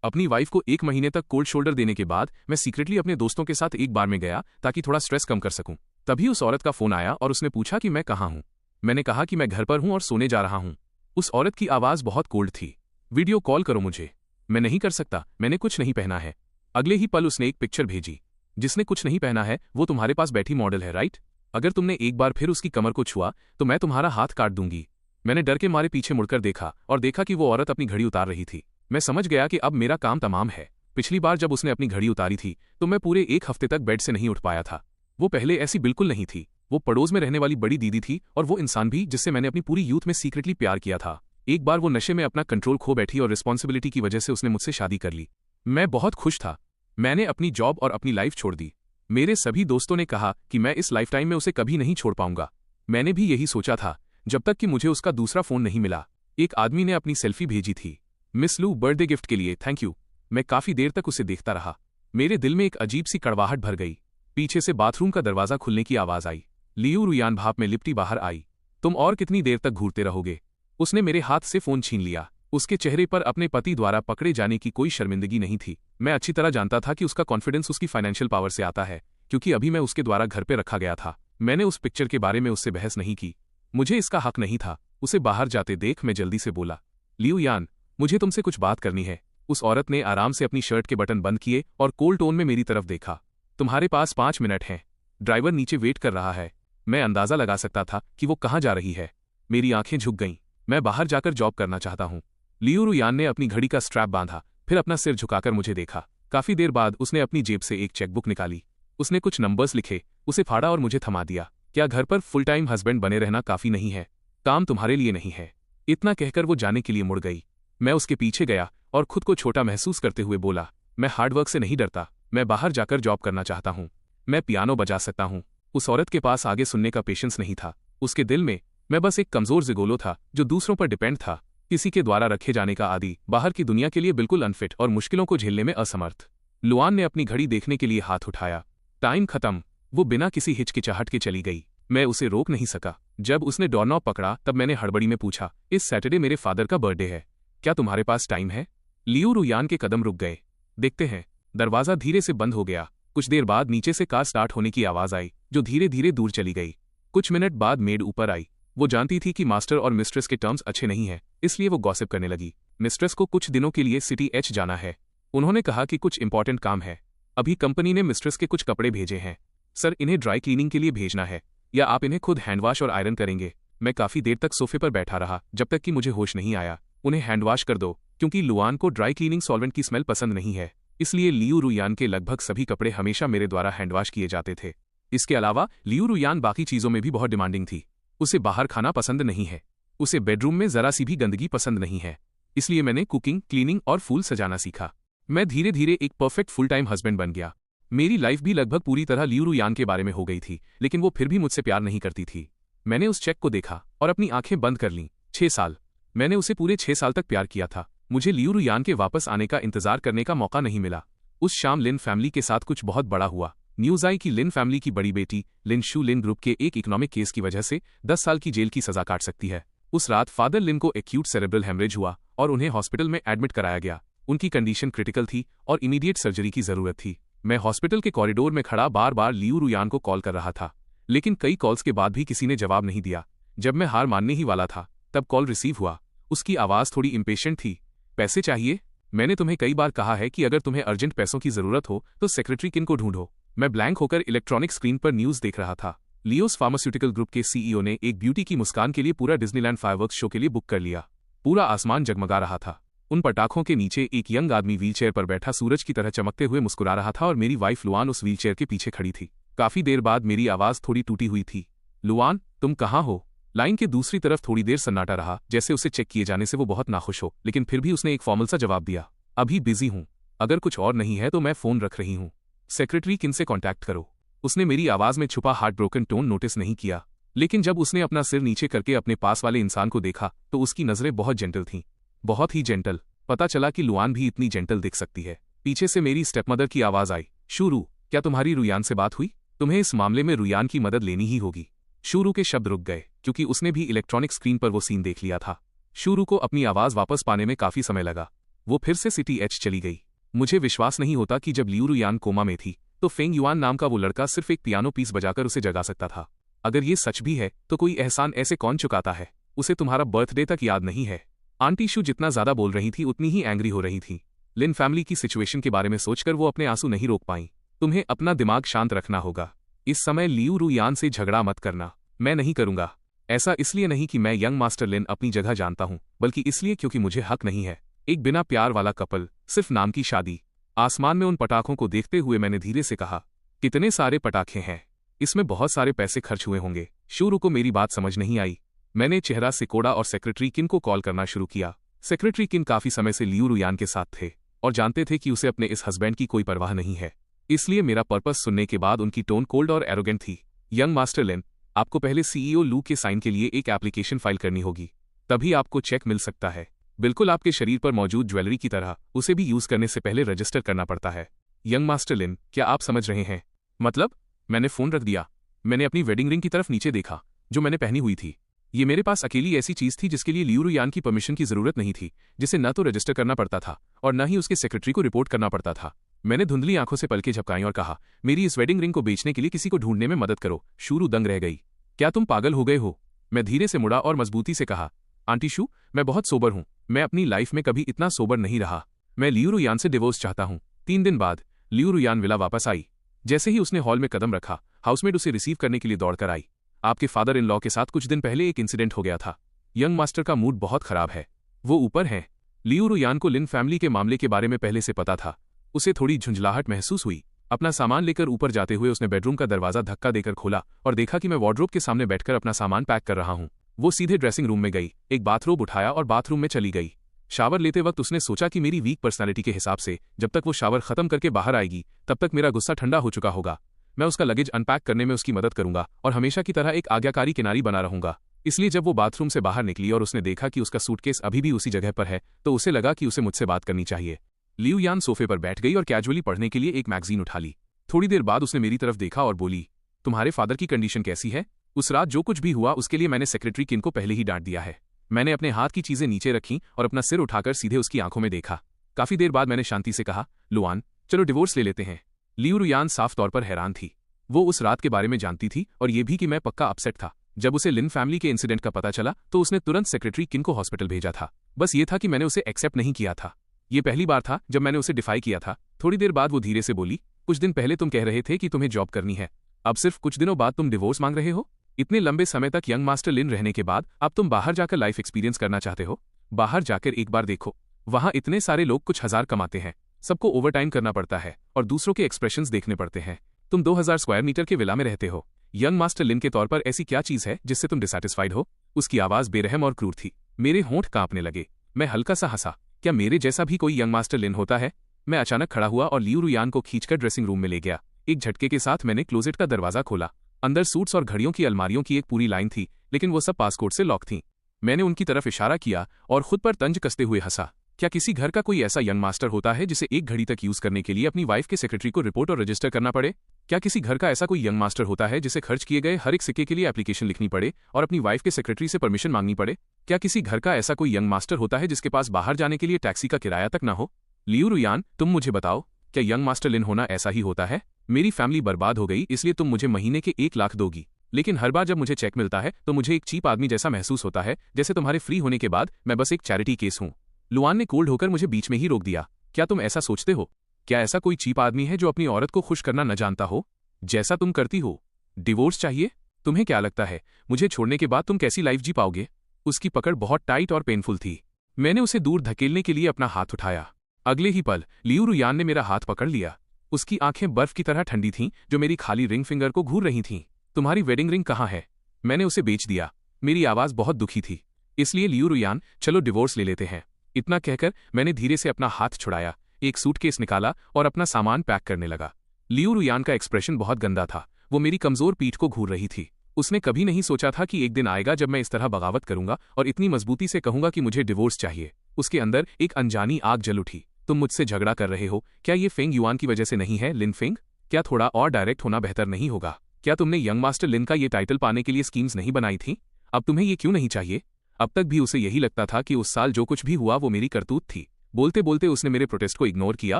अपनी वाइफ को 1 महीने तक कोल्ड शोल्डर देने के बाद मैं सीक्रेटली अपने दोस्तों के साथ एक बार में गया ताकि थोड़ा स्ट्रेस कम कर सकूं। तभी उस औरत का फोन आया और उसने पूछा कि मैं कहाँ हूँ। मैंने कहा कि मैं घर पर हूँ और सोने जा रहा हूँ। उस औरत की आवाज़ बहुत कोल्ड थी। वीडियो कॉल करो मुझे। मैं नहीं कर सकता, मैंने कुछ नहीं पहना है। अगले ही पल उसने एक पिक्चर भेजी। जिसने कुछ नहीं पहना है वो तुम्हारे पास बैठी मॉडल है, राइट? अगर तुमने एक बार फिर उसकी कमर को छुआ तो मैं तुम्हारा हाथ काट दूंगी। मैंने डर के मारे पीछे मुड़कर देखा और देखा कि वो औरत अपनी घड़ी उतार रही थी। मैं समझ गया कि अब मेरा काम तमाम है। पिछली बार जब उसने अपनी घड़ी उतारी थी तो मैं पूरे 1 हफ्ते तक बेड से नहीं उठ पाया था। वो पहले ऐसी बिल्कुल नहीं थी। वो पड़ोस में रहने वाली बड़ी दीदी थी और वो इंसान भी जिससे मैंने अपनी पूरी यूथ में सीक्रेटली प्यार किया था। एक बार वो नशे में अपना कंट्रोल खो बैठी और रिस्पॉन्सिबिलिटी की वजह से उसने मुझसे शादी कर ली। मैं बहुत खुश था। मैंने अपनी जॉब और अपनी लाइफ छोड़ दी। मेरे सभी दोस्तों ने कहा कि मैं इस लाइफ टाइम में उसे कभी नहीं छोड़ पाऊंगा। मैंने भी यही सोचा था जब तक कि मुझे उसका दूसरा फोन नहीं मिला। एक आदमी ने अपनी सेल्फी भेजी थी। मिस लू, बर्थडे गिफ्ट के लिए थैंक यू। मैं काफी देर तक उसे देखता रहा। मेरे दिल में एक अजीब सी कड़वाहट भर गई। पीछे से बाथरूम का दरवाजा खुलने की आवाज आई। लियू रुयान भाप में लिपटी बाहर आई। तुम और कितनी देर तक घूरते रहोगे? उसने मेरे हाथ से फोन छीन लिया। उसके चेहरे पर अपने पति द्वारा पकड़े जाने की कोई शर्मिंदगी नहीं थी। मैं अच्छी तरह जानता था कि उसका कॉन्फिडेंस उसकी फाइनेंशियल पावर से आता है, क्योंकि अभी मैं उसके द्वारा घर पे रखा गया था। मैंने उस पिक्चर के बारे में उससे बहस नहीं की। मुझे इसका हक नहीं था। उसे बाहर जाते देख मैं जल्दी से बोला, लियू यान, मुझे तुमसे कुछ बात करनी है। उस औरत ने आराम से अपनी शर्ट के बटन बंद किए और कोल्ड टोन में मेरी तरफ देखा। तुम्हारे पास 5 मिनट हैं। ड्राइवर नीचे वेट कर रहा है। मैं अंदाजा लगा सकता था कि वो कहाँ जा रही है। मेरी आंखें झुक गईं। मैं बाहर जाकर जॉब करना चाहता हूँ। लियू रुयान ने अपनी घड़ी का स्ट्रैप बांधा, फिर अपना सिर झुकाकर मुझे देखा। काफी देर बाद उसने अपनी जेब से एक चेकबुक निकाली। उसने कुछ नंबर्स लिखे, उसे फाड़ा और मुझे थमा दिया। क्या घर पर फुल टाइम हस्बैंड बने रहना काफी नहीं है? काम तुम्हारे लिए नहीं है। इतना कहकर वो जाने के लिए मुड़ गई। मैं उसके पीछे गया और खुद को छोटा महसूस करते हुए बोला, मैं हार्डवर्क से नहीं डरता। मैं बाहर जाकर जॉब करना चाहता हूँ। मैं पियानो बजा सकता हूँ। उस औरत के पास आगे सुनने का पेशेंस नहीं था। उसके दिल में मैं बस एक कमजोर जिगोलो था जो दूसरों पर डिपेंड था, किसी के द्वारा रखे जाने का आदी, बाहर की दुनिया के लिए बिल्कुल अनफिट और मुश्किलों को झेलने में असमर्थ। लुआन ने अपनी घड़ी देखने के लिए हाथ उठाया। टाइम खत्म। वो बिना किसी हिचकिचाहट के चली गई। मैं उसे रोक नहीं सका। जब उसने डोरनॉब पकड़ा तब मैंने हड़बड़ी में पूछा, इस सैटरडे मेरे फादर का बर्थडे है, क्या तुम्हारे पास टाइम है? लियू रुयान के कदम रुक गए। देखते हैं। दरवाजा धीरे से बंद हो गया। कुछ देर बाद नीचे से कार स्टार्ट होने की आवाज आई, जो धीरे धीरे दूर चली गई। कुछ मिनट बाद मेड ऊपर आई। वो जानती थी कि मास्टर और मिस्ट्रेस के टर्म्स अच्छे नहीं हैं, इसलिए वो गॉसिप करने लगी। मिस्ट्रेस को कुछ दिनों के लिए सिटी एच जाना है। उन्होंने कहा कि कुछ इंपॉर्टेंट काम है। अभी कंपनी ने मिस्ट्रेस के कुछ कपड़े भेजे हैं। सर, इन्हें ड्राई क्लीनिंग के लिए भेजना है, या आप इन्हें खुद हैंडवॉश और आयरन करेंगे? मैं काफी देर तक सोफे पर बैठा रहा जब तक कि मुझे होश नहीं आया। उन्हें हैंडवॉश कर दो, क्योंकि लुआन को ड्राई क्लीनिंग सॉल्वेंट की स्मेल पसंद नहीं है। इसलिए लियू रुयान के लगभग सभी कपड़े हमेशा मेरे द्वारा हैंडवॉश किए जाते थे। इसके अलावा लियू रुयान बाकी चीजों में भी बहुत डिमांडिंग थी। उसे बाहर खाना पसंद नहीं है। उसे बेडरूम में जरा सी भी गंदगी पसंद नहीं है। इसलिए मैंने कुकिंग, क्लीनिंग और फूल सजाना सीखा। मैं धीरे धीरे एक परफेक्ट फुल टाइम हस्बैंड बन गया। मेरी लाइफ भी लगभग पूरी तरह लियू रुयान के बारे में हो गई थी, लेकिन वो फिर भी मुझसे प्यार नहीं करती थी। मैंने उस चेक को देखा और अपनी आंखें बंद कर लीं। 6 साल। मैंने उसे पूरे 6 साल तक प्यार किया था। मुझे लियू रुयान के वापस आने का इंतजार करने का मौका नहीं मिला। उस शाम लिन फैमिली के साथ कुछ बहुत बड़ा हुआ। न्यूज आई कि लिन फैमिली की बड़ी बेटी लिन शू लिन ग्रुप के एक इकोनॉमिक केस की वजह से 10 साल की जेल की सजा काट सकती है। उस रात फादर लिन को एक्यूट सेरेब्रल हेमरेज हुआ और उन्हें हॉस्पिटल में एडमिट कराया गया। उनकी कंडीशन क्रिटिकल थी और इमीडिएट सर्जरी की जरूरत थी। मैं हॉस्पिटल के कॉरिडोर में खड़ा बार बार लियू रुयान को कॉल कर रहा था, लेकिन कई कॉल्स के बाद भी किसी ने जवाब नहीं दिया। जब मैं हार मानने ही वाला था तब कॉल रिसीव हुआ। उसकी आवाज थोड़ी इम्पेशेंट थी। पैसे चाहिए? मैंने तुम्हें कई बार कहा है कि अगर तुम्हें अर्जेंट पैसों की जरूरत हो तो सेक्रेटरी किन को ढूंढो। मैं ब्लैंक होकर इलेक्ट्रॉनिक स्क्रीन पर न्यूज देख रहा था। लियोस फार्मास्यूटिकल ग्रुप के सीईओ ने एक ब्यूटी की मुस्कान के लिए पूरा डिज्नीलैंड फायरवर्क्स शो के लिए बुक कर लिया। पूरा आसमान जगमगा रहा था। उन पटाखों के नीचे एक यंग आदमी व्हीलचेयर पर बैठा सूरज की तरह चमकते हुए मुस्कुरा रहा था और मेरी वाइफ लुआन उस व्हीलचेयर के पीछे खड़ी थी। काफी देर बाद मेरी आवाज थोड़ी टूटी हुई थी, लुआन, तुम कहाँ हो? लाइन के दूसरी तरफ थोड़ी देर सन्नाटा रहा, जैसे उसे चेक किए जाने से वो बहुत नाखुश हो, लेकिन फिर भी उसने एक फॉर्मल सा जवाब दिया, अभी बिजी हूँ। अगर कुछ और नहीं है तो मैं फोन रख रही हूँ। सेक्रेटरी किन से कॉन्टैक्ट करो। उसने मेरी आवाज में छुपा हार्ट ब्रोकन टोन नोटिस नहीं किया, लेकिन जब उसने अपना सिर नीचे करके अपने पास वाले इंसान को देखा तो उसकी नजरें बहुत जेंटल थीं। बहुत ही जेंटल। पता चला कि लुआन भी इतनी जेंटल दिख सकती है। पीछे से मेरी स्टेपमदर की आवाज आई, शुरू, क्या तुम्हारी रुयान से बात हुई? तुम्हें इस मामले में रुयान की मदद लेनी ही होगी। शुरू के शब्द रुक गए, क्योंकि उसने भी इलेक्ट्रॉनिक स्क्रीन पर वो सीन देख लिया था। शुरू को अपनी आवाज वापस पाने में काफी समय लगा। वो फिर से सिटी एच चली गई। मुझे विश्वास नहीं होता कि जब लियू रुयान कोमा में थी तो फेंग युआन नाम का वो लड़का सिर्फ एक पियानो पीस बजाकर उसे जगा सकता था। अगर ये सच भी है तो कोई एहसान ऐसे कौन चुकाता है? उसे तुम्हारा बर्थडे तक याद नहीं है। आंटी शू जितना ज्यादा बोल रही थी उतनी ही एंग्री हो रही थी। लिन फैमिली की सिचुएशन के बारे में सोचकर वो अपने आंसू नहीं रोक पाई। तुम्हें अपना दिमाग शांत रखना होगा। इस समय लियू रुयान से झगड़ा मत करना। मैं नहीं करूंगा। ऐसा इसलिए नहीं कि मैं यंग मास्टर लिन अपनी जगह जानता हूं, बल्कि इसलिए क्योंकि मुझे हक नहीं है। एक बिना प्यार वाला कपल, सिर्फ नाम की शादी। आसमान में उन पटाखों को देखते हुए मैंने धीरे से कहा, कितने सारे पटाखे हैं, इसमें बहुत सारे पैसे खर्च हुए होंगे। शूरू को मेरी बात समझ नहीं आई। मैंने चेहरा सिकोड़ा और सेक्रेटरी किन को कॉल करना शुरू किया। सेक्रेटरी किन काफी समय से लियू रुयान के साथ थे और जानते थे कि उसे अपने इस हस्बैंड की कोई परवाह नहीं है। इसलिए मेरा पर्पस सुनने के बाद उनकी टोन कोल्ड और एरोगेंट थी। यंग मास्टर लिन, आपको पहले सीईओ लू के साइन के लिए एक एप्लीकेशन फाइल करनी होगी, तभी आपको चेक मिल सकता है। बिल्कुल आपके शरीर पर मौजूद ज्वेलरी की तरह उसे भी यूज करने से पहले रजिस्टर करना पड़ता है। यंग मास्टर लिन, क्या आप समझ रहे हैं? मतलब? मैंने फोन रख दिया। मैंने अपनी वेडिंग रिंग की तरफ नीचे देखा जो मैंने पहनी हुई थी। ये मेरे पास अकेली ऐसी चीज थी जिसके लिए लियू रुयान की परमिशन की जरूरत नहीं थी, जिसे न तो रजिस्टर करना पड़ता था और न ही उसके सेक्रेटरी को रिपोर्ट करना पड़ता था। मैंने धुंधली आंखों से पलकें झपकाई और कहा, मेरी इस वेडिंग रिंग को बेचने के लिए किसी को ढूंढने में मदद करो। शूरू दंग रह गई। क्या तुम पागल हो गए हो? मैं धीरे से मुड़ा और मजबूती से कहा, आंटी शू, मैं बहुत सोबर हूं। मैं अपनी लाइफ में कभी इतना सोबर नहीं रहा। मैं लियू रुयान से डिवोर्स चाहता हूं। 3 दिन बाद लियू रुयान विला वापस आई। जैसे ही उसने हॉल में कदम रखा, हाउसमेट उसे रिसीव करने के लिए दौड़कर आई। आपके फादर इन लॉ के साथ कुछ दिन पहले एक इंसिडेंट हो गया था। यंग मास्टर का मूड बहुत खराब है। वो ऊपर हैं। लियू रुयान को लिन फैमिली के मामले के बारे में पहले से पता था। उसे थोड़ी झुंझलाहट महसूस हुई। अपना सामान लेकर ऊपर जाते हुए उसने बेडरूम का दरवाजा धक्का देकर खोला और देखा कि मैं वार्डरोब के सामने बैठकर अपना सामान पैक कर रहा हूं। वो सीधे ड्रेसिंग रूम में गई, एक बाथरोब उठाया और बाथरूम में चली गई। शावर लेते वक्त उसने सोचा कि मेरी वीक पर्सनालिटी के हिसाब से जब तक वो शावर खत्म करके बाहर आएगी तब तक मेरा गुस्सा ठंडा हो चुका होगा। मैं उसका लगेज अनपैक करने में उसकी मदद करूंगा और हमेशा की तरह एक आज्ञाकारी किनारी बना रहूंगा। इसलिए जब वो बाथरूम से बाहर निकली और उसने देखा कि उसका सूटकेस अभी भी उसी जगह पर है तो उसे लगा कि उसे मुझसे बात करनी चाहिए। लियू यान सोफे पर बैठ गई और कैजुअली पढ़ने के लिए एक मैगजीन उठा ली। थोड़ी देर बाद उसने मेरी तरफ देखा और बोली, तुम्हारे फादर की कंडीशन कैसी है? उस रात जो कुछ भी हुआ उसके लिए मैंने सेक्रेटरी किन को पहले ही डांट दिया है। मैंने अपने हाथ की चीजें नीचे रखीं और अपना सिर उठाकर सीधे उसकी आंखों में देखा। काफी देर बाद मैंने शांति से कहा, लुआन, चलो डिवोर्स ले लेते हैं। लियू रुयान साफ तौर पर हैरान थी। वो उस रात के बारे में जानती थी और ये भी कि मैं पक्का अपसेट था। जब उसे लिन फैमिली के इंसिडेंट का पता चला तो उसने तुरंत सेक्रेटरी किन को हॉस्पिटल भेजा था। बस ये था कि मैंने उसे एक्सेप्ट नहीं किया था। ये पहली बार था जब मैंने उसे डिफाई किया था। थोड़ी देर बाद वो धीरे से बोली, कुछ दिन पहले तुम कह रहे थे कि तुम्हें जॉब करनी है, अब सिर्फ कुछ दिनों बाद तुम डिवोर्स मांग रहे हो? इतने लंबे समय तक यंग मास्टर लिन रहने के बाद अब तुम बाहर जाकर लाइफ एक्सपीरियंस करना चाहते हो? बाहर जाकर एक बार देखो, वहां इतने सारे लोग कुछ हजार कमाते हैं, सबको ओवरटाइम करना पड़ता है और दूसरों के एक्सप्रेशंस देखने पड़ते हैं। तुम 2000 स्क्वायर मीटर के विला में रहते हो। यंग मास्टर लिन के तौर पर ऐसी क्या चीज है जिससे तुम डिसैटिस्फाइड हो? उसकी आवाज बेरहम और क्रूर थी। मेरे होंठ कांपने लगे। मैं हल्का सा हंसा। क्या मेरे जैसा भी कोई यंग मास्टर लिन होता है? मैं अचानक खड़ा हुआ और लियू रुयान को खींचकर ड्रेसिंग रूम में ले गया। एक झटके के साथ मैंने क्लोजेट का दरवाजा खोला। अंदर सूट्स और घड़ियों की अलमारियों की एक पूरी लाइन थी, लेकिन वो सब पासकोड से लॉक थीं। मैंने उनकी तरफ इशारा किया और खुद पर तंज कसते हुए हंसा। क्या किसी घर का कोई ऐसा यंग मास्टर होता है जिसे एक घड़ी तक यूज करने के लिए अपनी वाइफ के सेक्रेटरी को रिपोर्ट और रजिस्टर करना पड़े? क्या किसी घर का ऐसा कोई यंग मास्टर होता है जिसे खर्च किए गए हर एक सिक्के के लिए एप्लीकेशन लिखनी पड़े और अपनी वाइफ के सेक्रेटरी से परमिशन मांगनी पड़े? क्या किसी घर का ऐसा कोई यंग मास्टर होता है जिसके पास बाहर जाने के लिए टैक्सी का किराया तक ना हो? लियू रुयान, तुम मुझे बताओ, क्या यंग मास्टर लिन होना ऐसा ही होता है? मेरी फैमिली बर्बाद हो गई इसलिए तुम मुझे महीने के 1 लाख दोगी, लेकिन हर बार जब मुझे चेक मिलता है तो मुझे एक चीप आदमी जैसा महसूस होता है, जैसे तुम्हारे फ्री होने के बाद मैं बस एक चैरिटी केस हूं। लुआन ने कोल्ड होकर मुझे बीच में ही रोक दिया। क्या तुम ऐसा सोचते हो? क्या ऐसा कोई चीप आदमी है जो अपनी औरत को खुश करना न जानता हो, जैसा तुम करती हो? डिवोर्स चाहिए? तुम्हें क्या लगता है मुझे छोड़ने के बाद तुम कैसी लाइफ जी पाओगे? उसकी पकड़ बहुत टाइट और पेनफुल थी। मैंने उसे दूर धकेलने के लिए अपना हाथ उठाया। अगले ही पल लियू रुयान ने मेरा हाथ पकड़ लिया। उसकी आंखें बर्फ की तरह ठंडी थीं जो मेरी खाली रिंग फिंगर को घूर रही थीं। तुम्हारी वेडिंग रिंग कहाँ है? मैंने उसे बेच दिया। मेरी आवाज बहुत दुखी थी। इसलिए लियू रुयान, चलो डिवोर्स ले लेते हैं। इतना कहकर मैंने धीरे से अपना हाथ छुड़ाया, एक सूटकेस निकाला और अपना सामान पैक करने लगा। लियू रुयान का एक्सप्रेशन बहुत गंदा था। वो मेरी कमजोर पीठ को घूर रही थी। उसने कभी नहीं सोचा था कि एक दिन आएगा जब मैं इस तरह बगावत करूंगा और इतनी मजबूती से कहूंगा कि मुझे डिवोर्स चाहिए। उसके अंदर एक अनजानी आग जल उठी। तुम मुझसे झगड़ा कर रहे हो, क्या ये फेंग युआन की वजह से नहीं है लिन फेंग? क्या थोड़ा और डायरेक्ट होना बेहतर नहीं होगा? क्या तुमने यंग मास्टर लिन का ये टाइटल पाने के लिए स्कीम्स नहीं बनाई थी? अब तुम्हें ये क्यों नहीं चाहिए? अब तक भी उसे यही लगता था कि उस साल जो कुछ भी हुआ वो मेरी करतूत थी। बोलते बोलते उसने मेरे प्रोटेस्ट को इग्नोर किया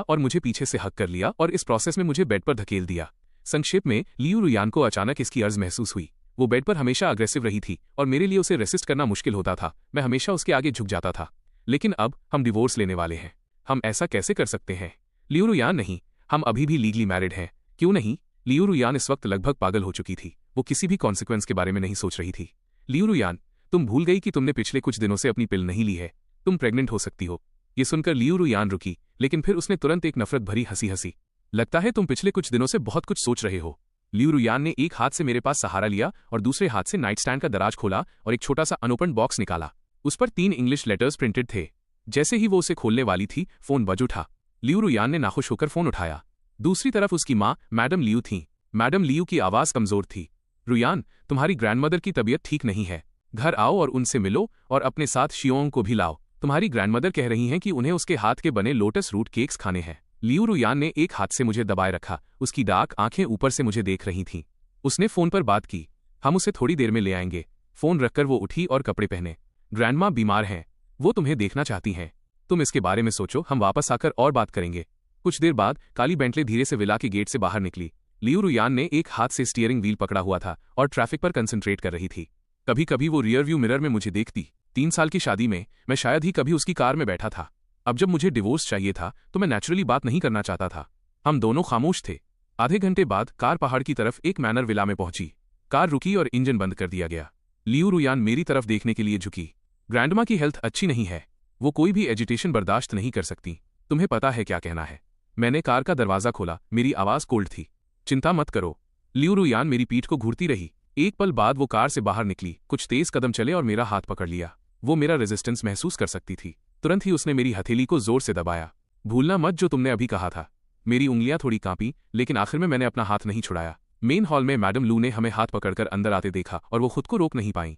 और मुझे पीछे से हक कर लिया और इस प्रोसेस में मुझे बेड पर धकेल दिया। संक्षेप में, लियू रुयान को अचानक इसकी अर्ज महसूस हुई। वो बेड पर हमेशा अग्रेसिव रही थी और मेरे लिए उसे रेसिस्ट करना मुश्किल होता था। मैं हमेशा उसके आगे झुक जाता था। लेकिन अब हम डिवोर्स लेने वाले हैं। हम ऐसा कैसे कर सकते हैं? लियू रुयान, नहीं, हम अभी भी लीगली मैरिड हैं। क्यों नहीं? लियू रुयान इस वक्त लगभग पागल हो चुकी थी। वो किसी भी कॉन्सिक्वेंस के बारे में नहीं सोच रही थी। लियू रुयान, तुम भूल गई कि तुमने पिछले कुछ दिनों से अपनी पिल नहीं ली है। तुम प्रेग्नेंट हो सकती हो। ये सुनकर लियू रुयान रुकी, लेकिन फिर उसने तुरंत एक नफरत भरी हंसी हंसी। लगता है तुम पिछले कुछ दिनों से बहुत कुछ सोच रहे हो। लियू रुयान ने एक हाथ से मेरे पास सहारा लिया और दूसरे हाथ से नाइट स्टैंड का दराज खोला और एक छोटा सा अनोपन बॉक्स निकाला। उस पर 3 इंग्लिश लेटर्स प्रिंटेड थे। जैसे ही वो उसे खोलने वाली थी, फोन बज उठा। लियू रुयान ने नाखुश होकर फोन उठाया। दूसरी तरफ उसकी माँ मैडम लियू थीं। मैडम लियू की आवाज कमजोर थी। रुयान, तुम्हारी ग्रैंडमदर की तबीयत ठीक नहीं है। घर आओ और उनसे मिलो और अपने साथ शियोंग को भी लाओ। तुम्हारी ग्रैंडमदर कह रही हैं कि उन्हें उसके हाथ के बने लोटस रूट केक्स खाने हैं। लियू रुयान ने एक हाथ से मुझे दबाए रखा। उसकी डार्क आंखें ऊपर से मुझे देख रही थीं। उसने फोन पर बात की। हम उसे थोड़ी देर में ले आएंगे। फोन रखकर वो उठी और कपड़े पहने। ग्रैंडमा बीमार हैं। वो तुम्हें देखना चाहती हैं। तुम इसके बारे में सोचो, हम वापस आकर और बात करेंगे। कुछ देर बाद काली बेंटले धीरे से विला के गेट से बाहर निकली। लियू रुयान ने एक हाथ से स्टीयरिंग व्हील पकड़ा हुआ था और ट्रैफिक पर कंसंट्रेट कर रही थी। कभी कभी वो रियर व्यू मिरर में मुझे देखती। 3 साल की शादी में मैं शायद ही कभी उसकी कार में बैठा था। अब जब मुझे डिवोर्स चाहिए था तो मैं नेचुरली बात नहीं करना चाहता था। हम दोनों खामोश थे। आधे घंटे बाद कार पहाड़ की तरफ एक मैनर विला में पहुंची। कार रुकी और इंजन बंद कर दिया गया। लियू रुयान मेरी तरफ देखने के लिए झुकी। ग्रैंडमा की हेल्थ अच्छी नहीं है। वो कोई भी एजिटेशन बर्दाश्त नहीं कर सकती। तुम्हें पता है क्या कहना है। मैंने कार का दरवाजा खोला। मेरी आवाज कोल्ड थी। चिंता मत करो। लियू रुयान मेरी पीठ को घूरती रही। एक पल बाद वो कार से बाहर निकली, कुछ तेज कदम चले और मेरा हाथ पकड़ लिया। वो मेरा रेजिस्टेंस महसूस कर सकती थी। तुरंत ही उसने मेरी हथेली को जोर से दबाया। भूलना मत जो तुमने अभी कहा था। मेरी उंगलियां थोड़ी कांपी, लेकिन आखिर में मैंने अपना हाथ नहीं छुड़ाया। मेन हॉल में मैडम लू ने हमें हाथ पकड़कर अंदर आते देखा और वो खुद को रोक नहीं पाई।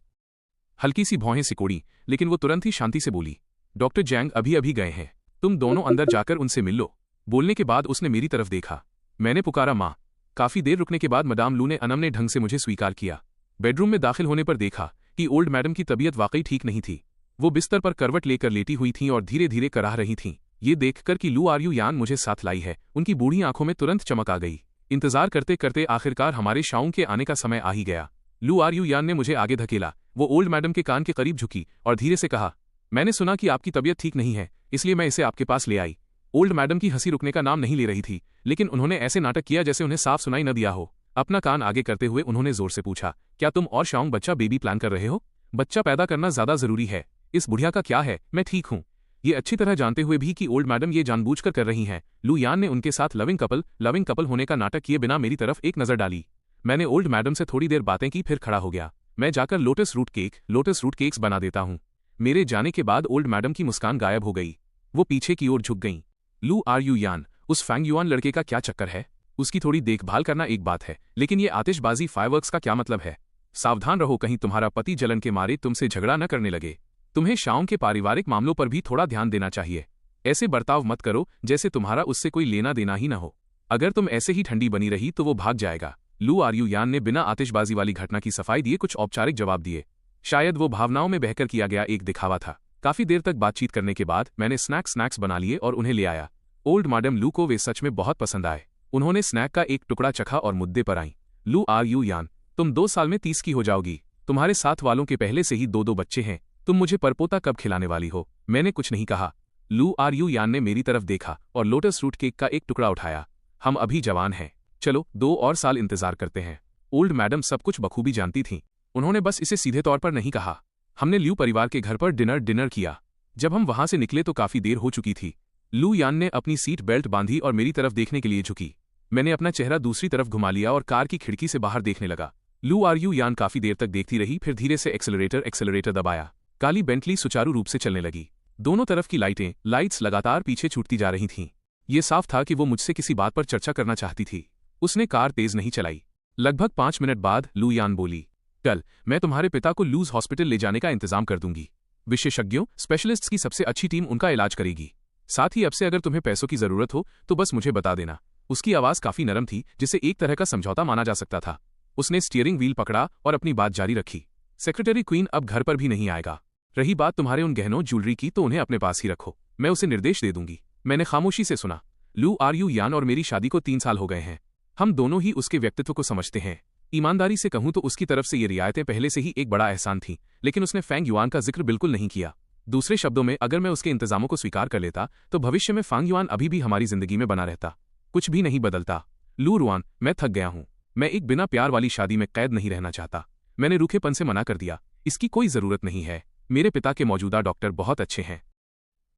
हल्की सी भौहें सिकोड़ी, लेकिन वो तुरंत ही शांति से बोली, डॉक्टर जैंग अभी अभी गए हैं। तुम दोनों अंदर जाकर उनसे मिल लो। बोलने के बाद उसने मेरी तरफ देखा। मैंने पुकारा, माँ। काफी देर रुकने के बाद मदाम लू ने अनमने ढंग से मुझे स्वीकार किया। बेडरूम में दाखिल होने पर देखा कि ओल्ड मैडम की तबीयत वाकई ठीक नहीं थी। वो बिस्तर पर करवट लेकर लेटी हुई थीं और धीरे धीरे कराह रही थीं। ये देखकर कि लू आर यू यान मुझे साथ लाई है, उनकी बूढ़ी आंखों में तुरंत चमक आ गई। इंतजार करते करते आखिरकार हमारे शाउंग के आने का समय आ ही गया। लू आर यू यान ने मुझे आगे धकेला। वो ओल्ड मैडम के कान के करीब झुकी और धीरे से कहा, मैंने सुना कि आपकी तबीयत ठीक नहीं है, इसलिए मैं इसे आपके पास ले आई। ओल्ड मैडम की हंसी रुकने का नाम नहीं ले रही थी, लेकिन उन्होंने ऐसे नाटक किया जैसे उन्हें साफ सुनाई न दिया हो। अपना कान आगे करते हुए उन्होंने जोर से पूछा, क्या तुम और शाउंग बच्चा बेबी प्लान कर रहे हो? बच्चा पैदा करना ज्यादा जरूरी है। इस बुढ़िया का क्या है, मैं ठीक हूँ। ये अच्छी तरह जानते हुए भी कि ओल्ड मैडम ये जानबूझकर कर रही हैं, लू यान ने उनके साथ लविंग कपल होने का नाटक किए बिना मेरी तरफ एक नजर डाली। मैंने ओल्ड मैडम से थोड़ी देर बातें की, फिर खड़ा हो गया। मैं जाकर लोटस रूट केक्स बना देता हूँ। मेरे जाने के बाद ओल्ड मैडम की मुस्कान गायब हो गई। वो पीछे की ओर झुक गईं। लू आर यू यान, उस फैंग युआन लड़के का क्या चक्कर है? उसकी थोड़ी देखभाल करना एक बात है, लेकिन ये आतिशबाजी फायरवर्क्स का क्या मतलब है? सावधान रहो, कहीं तुम्हारा पति जलन के मारे तुमसे झगड़ा न करने लगे। तुम्हें शाओं के पारिवारिक मामलों पर भी थोड़ा ध्यान देना चाहिए। ऐसे बर्ताव मत करो जैसे तुम्हारा उससे कोई लेना देना ही न हो। अगर तुम ऐसे ही ठंडी बनी रही तो वो भाग जाएगा। लू आर यू यान ने बिना आतिशबाजी वाली घटना की सफाई दिए कुछ औपचारिक जवाब दिए। शायद वो भावनाओं में बहकर किया गया एक दिखावा था। काफी देर तक बातचीत करने के बाद मैंने स्नैक्स बना लिए और उन्हें ले आया। ओल्ड मैडम लू को वे सच में बहुत पसंद आए। उन्होंने स्नैक का एक टुकड़ा चखा और मुद्दे पर आईं। लू आर यू यान, तुम 2 साल में 30 की हो जाओगी। तुम्हारे साथ वालों के पहले से ही 2 बच्चे हैं। तुम मुझे परपोता कब खिलाने वाली हो? मैंने कुछ नहीं कहा। लू आर यू यान ने मेरी तरफ देखा और लोटस रूट केक का एक टुकड़ा उठाया। हम अभी जवान हैं, चलो 2 और साल इंतजार करते हैं। ओल्ड मैडम सब कुछ बखूबी जानती थीं। उन्होंने बस इसे सीधे तौर पर नहीं कहा। हमने ल्यू परिवार के घर पर डिनर किया। जब हम वहां से निकले तो काफी देर हो चुकी थी। लू यान ने अपनी सीट बेल्ट बांधी और मेरी तरफ देखने के लिए झुकी। मैंने अपना चेहरा दूसरी तरफ घुमा लिया और कार की खिड़की से बाहर देखने लगा। लू आर यू यान काफी देर तक देखती रही, फिर धीरे से एक्सेलरेटर दबाया। काली बेंटली सुचारू रूप से चलने लगी। दोनों तरफ की लाइट्स लगातार पीछे छूटती जा रही थीं। ये साफ था कि वो मुझसे किसी बात पर चर्चा करना चाहती थी। उसने कार तेज नहीं चलाई। लगभग 5 मिनट बाद लू यान बोली, कल मैं तुम्हारे पिता को लूज हॉस्पिटल ले जाने का इंतजाम कर दूंगी। विशेषज्ञों, स्पेशलिस्ट्स की सबसे अच्छी टीम उनका इलाज करेगी। साथ ही अब से अगर तुम्हें पैसों की जरूरत हो तो बस मुझे बता देना। उसकी आवाज काफी नरम थी, जिसे एक तरह का समझौता माना जा सकता था। उसने स्टीयरिंग व्हील पकड़ा और अपनी बात जारी रखी। सेक्रेटरी क्वीन अब घर पर भी नहीं आएगा। रही बात तुम्हारे उन गहनों ज्वेलरी की, तो उन्हें अपने पास ही रखो। मैं उसे निर्देश दे दूंगी। मैंने खामोशी से सुना। लू आर यू यान और मेरी शादी को 3 साल हो गए हैं। हम दोनों ही उसके व्यक्तित्व को समझते हैं। ईमानदारी से कहूं तो उसकी तरफ से ये रियायतें पहले से ही एक बड़ा एहसान थी, लेकिन उसने फैंग युआन का जिक्र बिल्कुल नहीं किया। दूसरे शब्दों में, अगर मैं उसके इंतजामों को स्वीकार कर लेता तो भविष्य में फांग युआन अभी भी हमारी जिंदगी में बना रहता। कुछ भी नहीं बदलता। लू रुआन, मैं थक गया हूं। मैं एक बिना प्यार वाली शादी में कैद नहीं रहना चाहता। मैंने रूखेपन से मना कर दिया। इसकी कोई जरूरत नहीं है। मेरे पिता के मौजूदा डॉक्टर बहुत अच्छे हैं।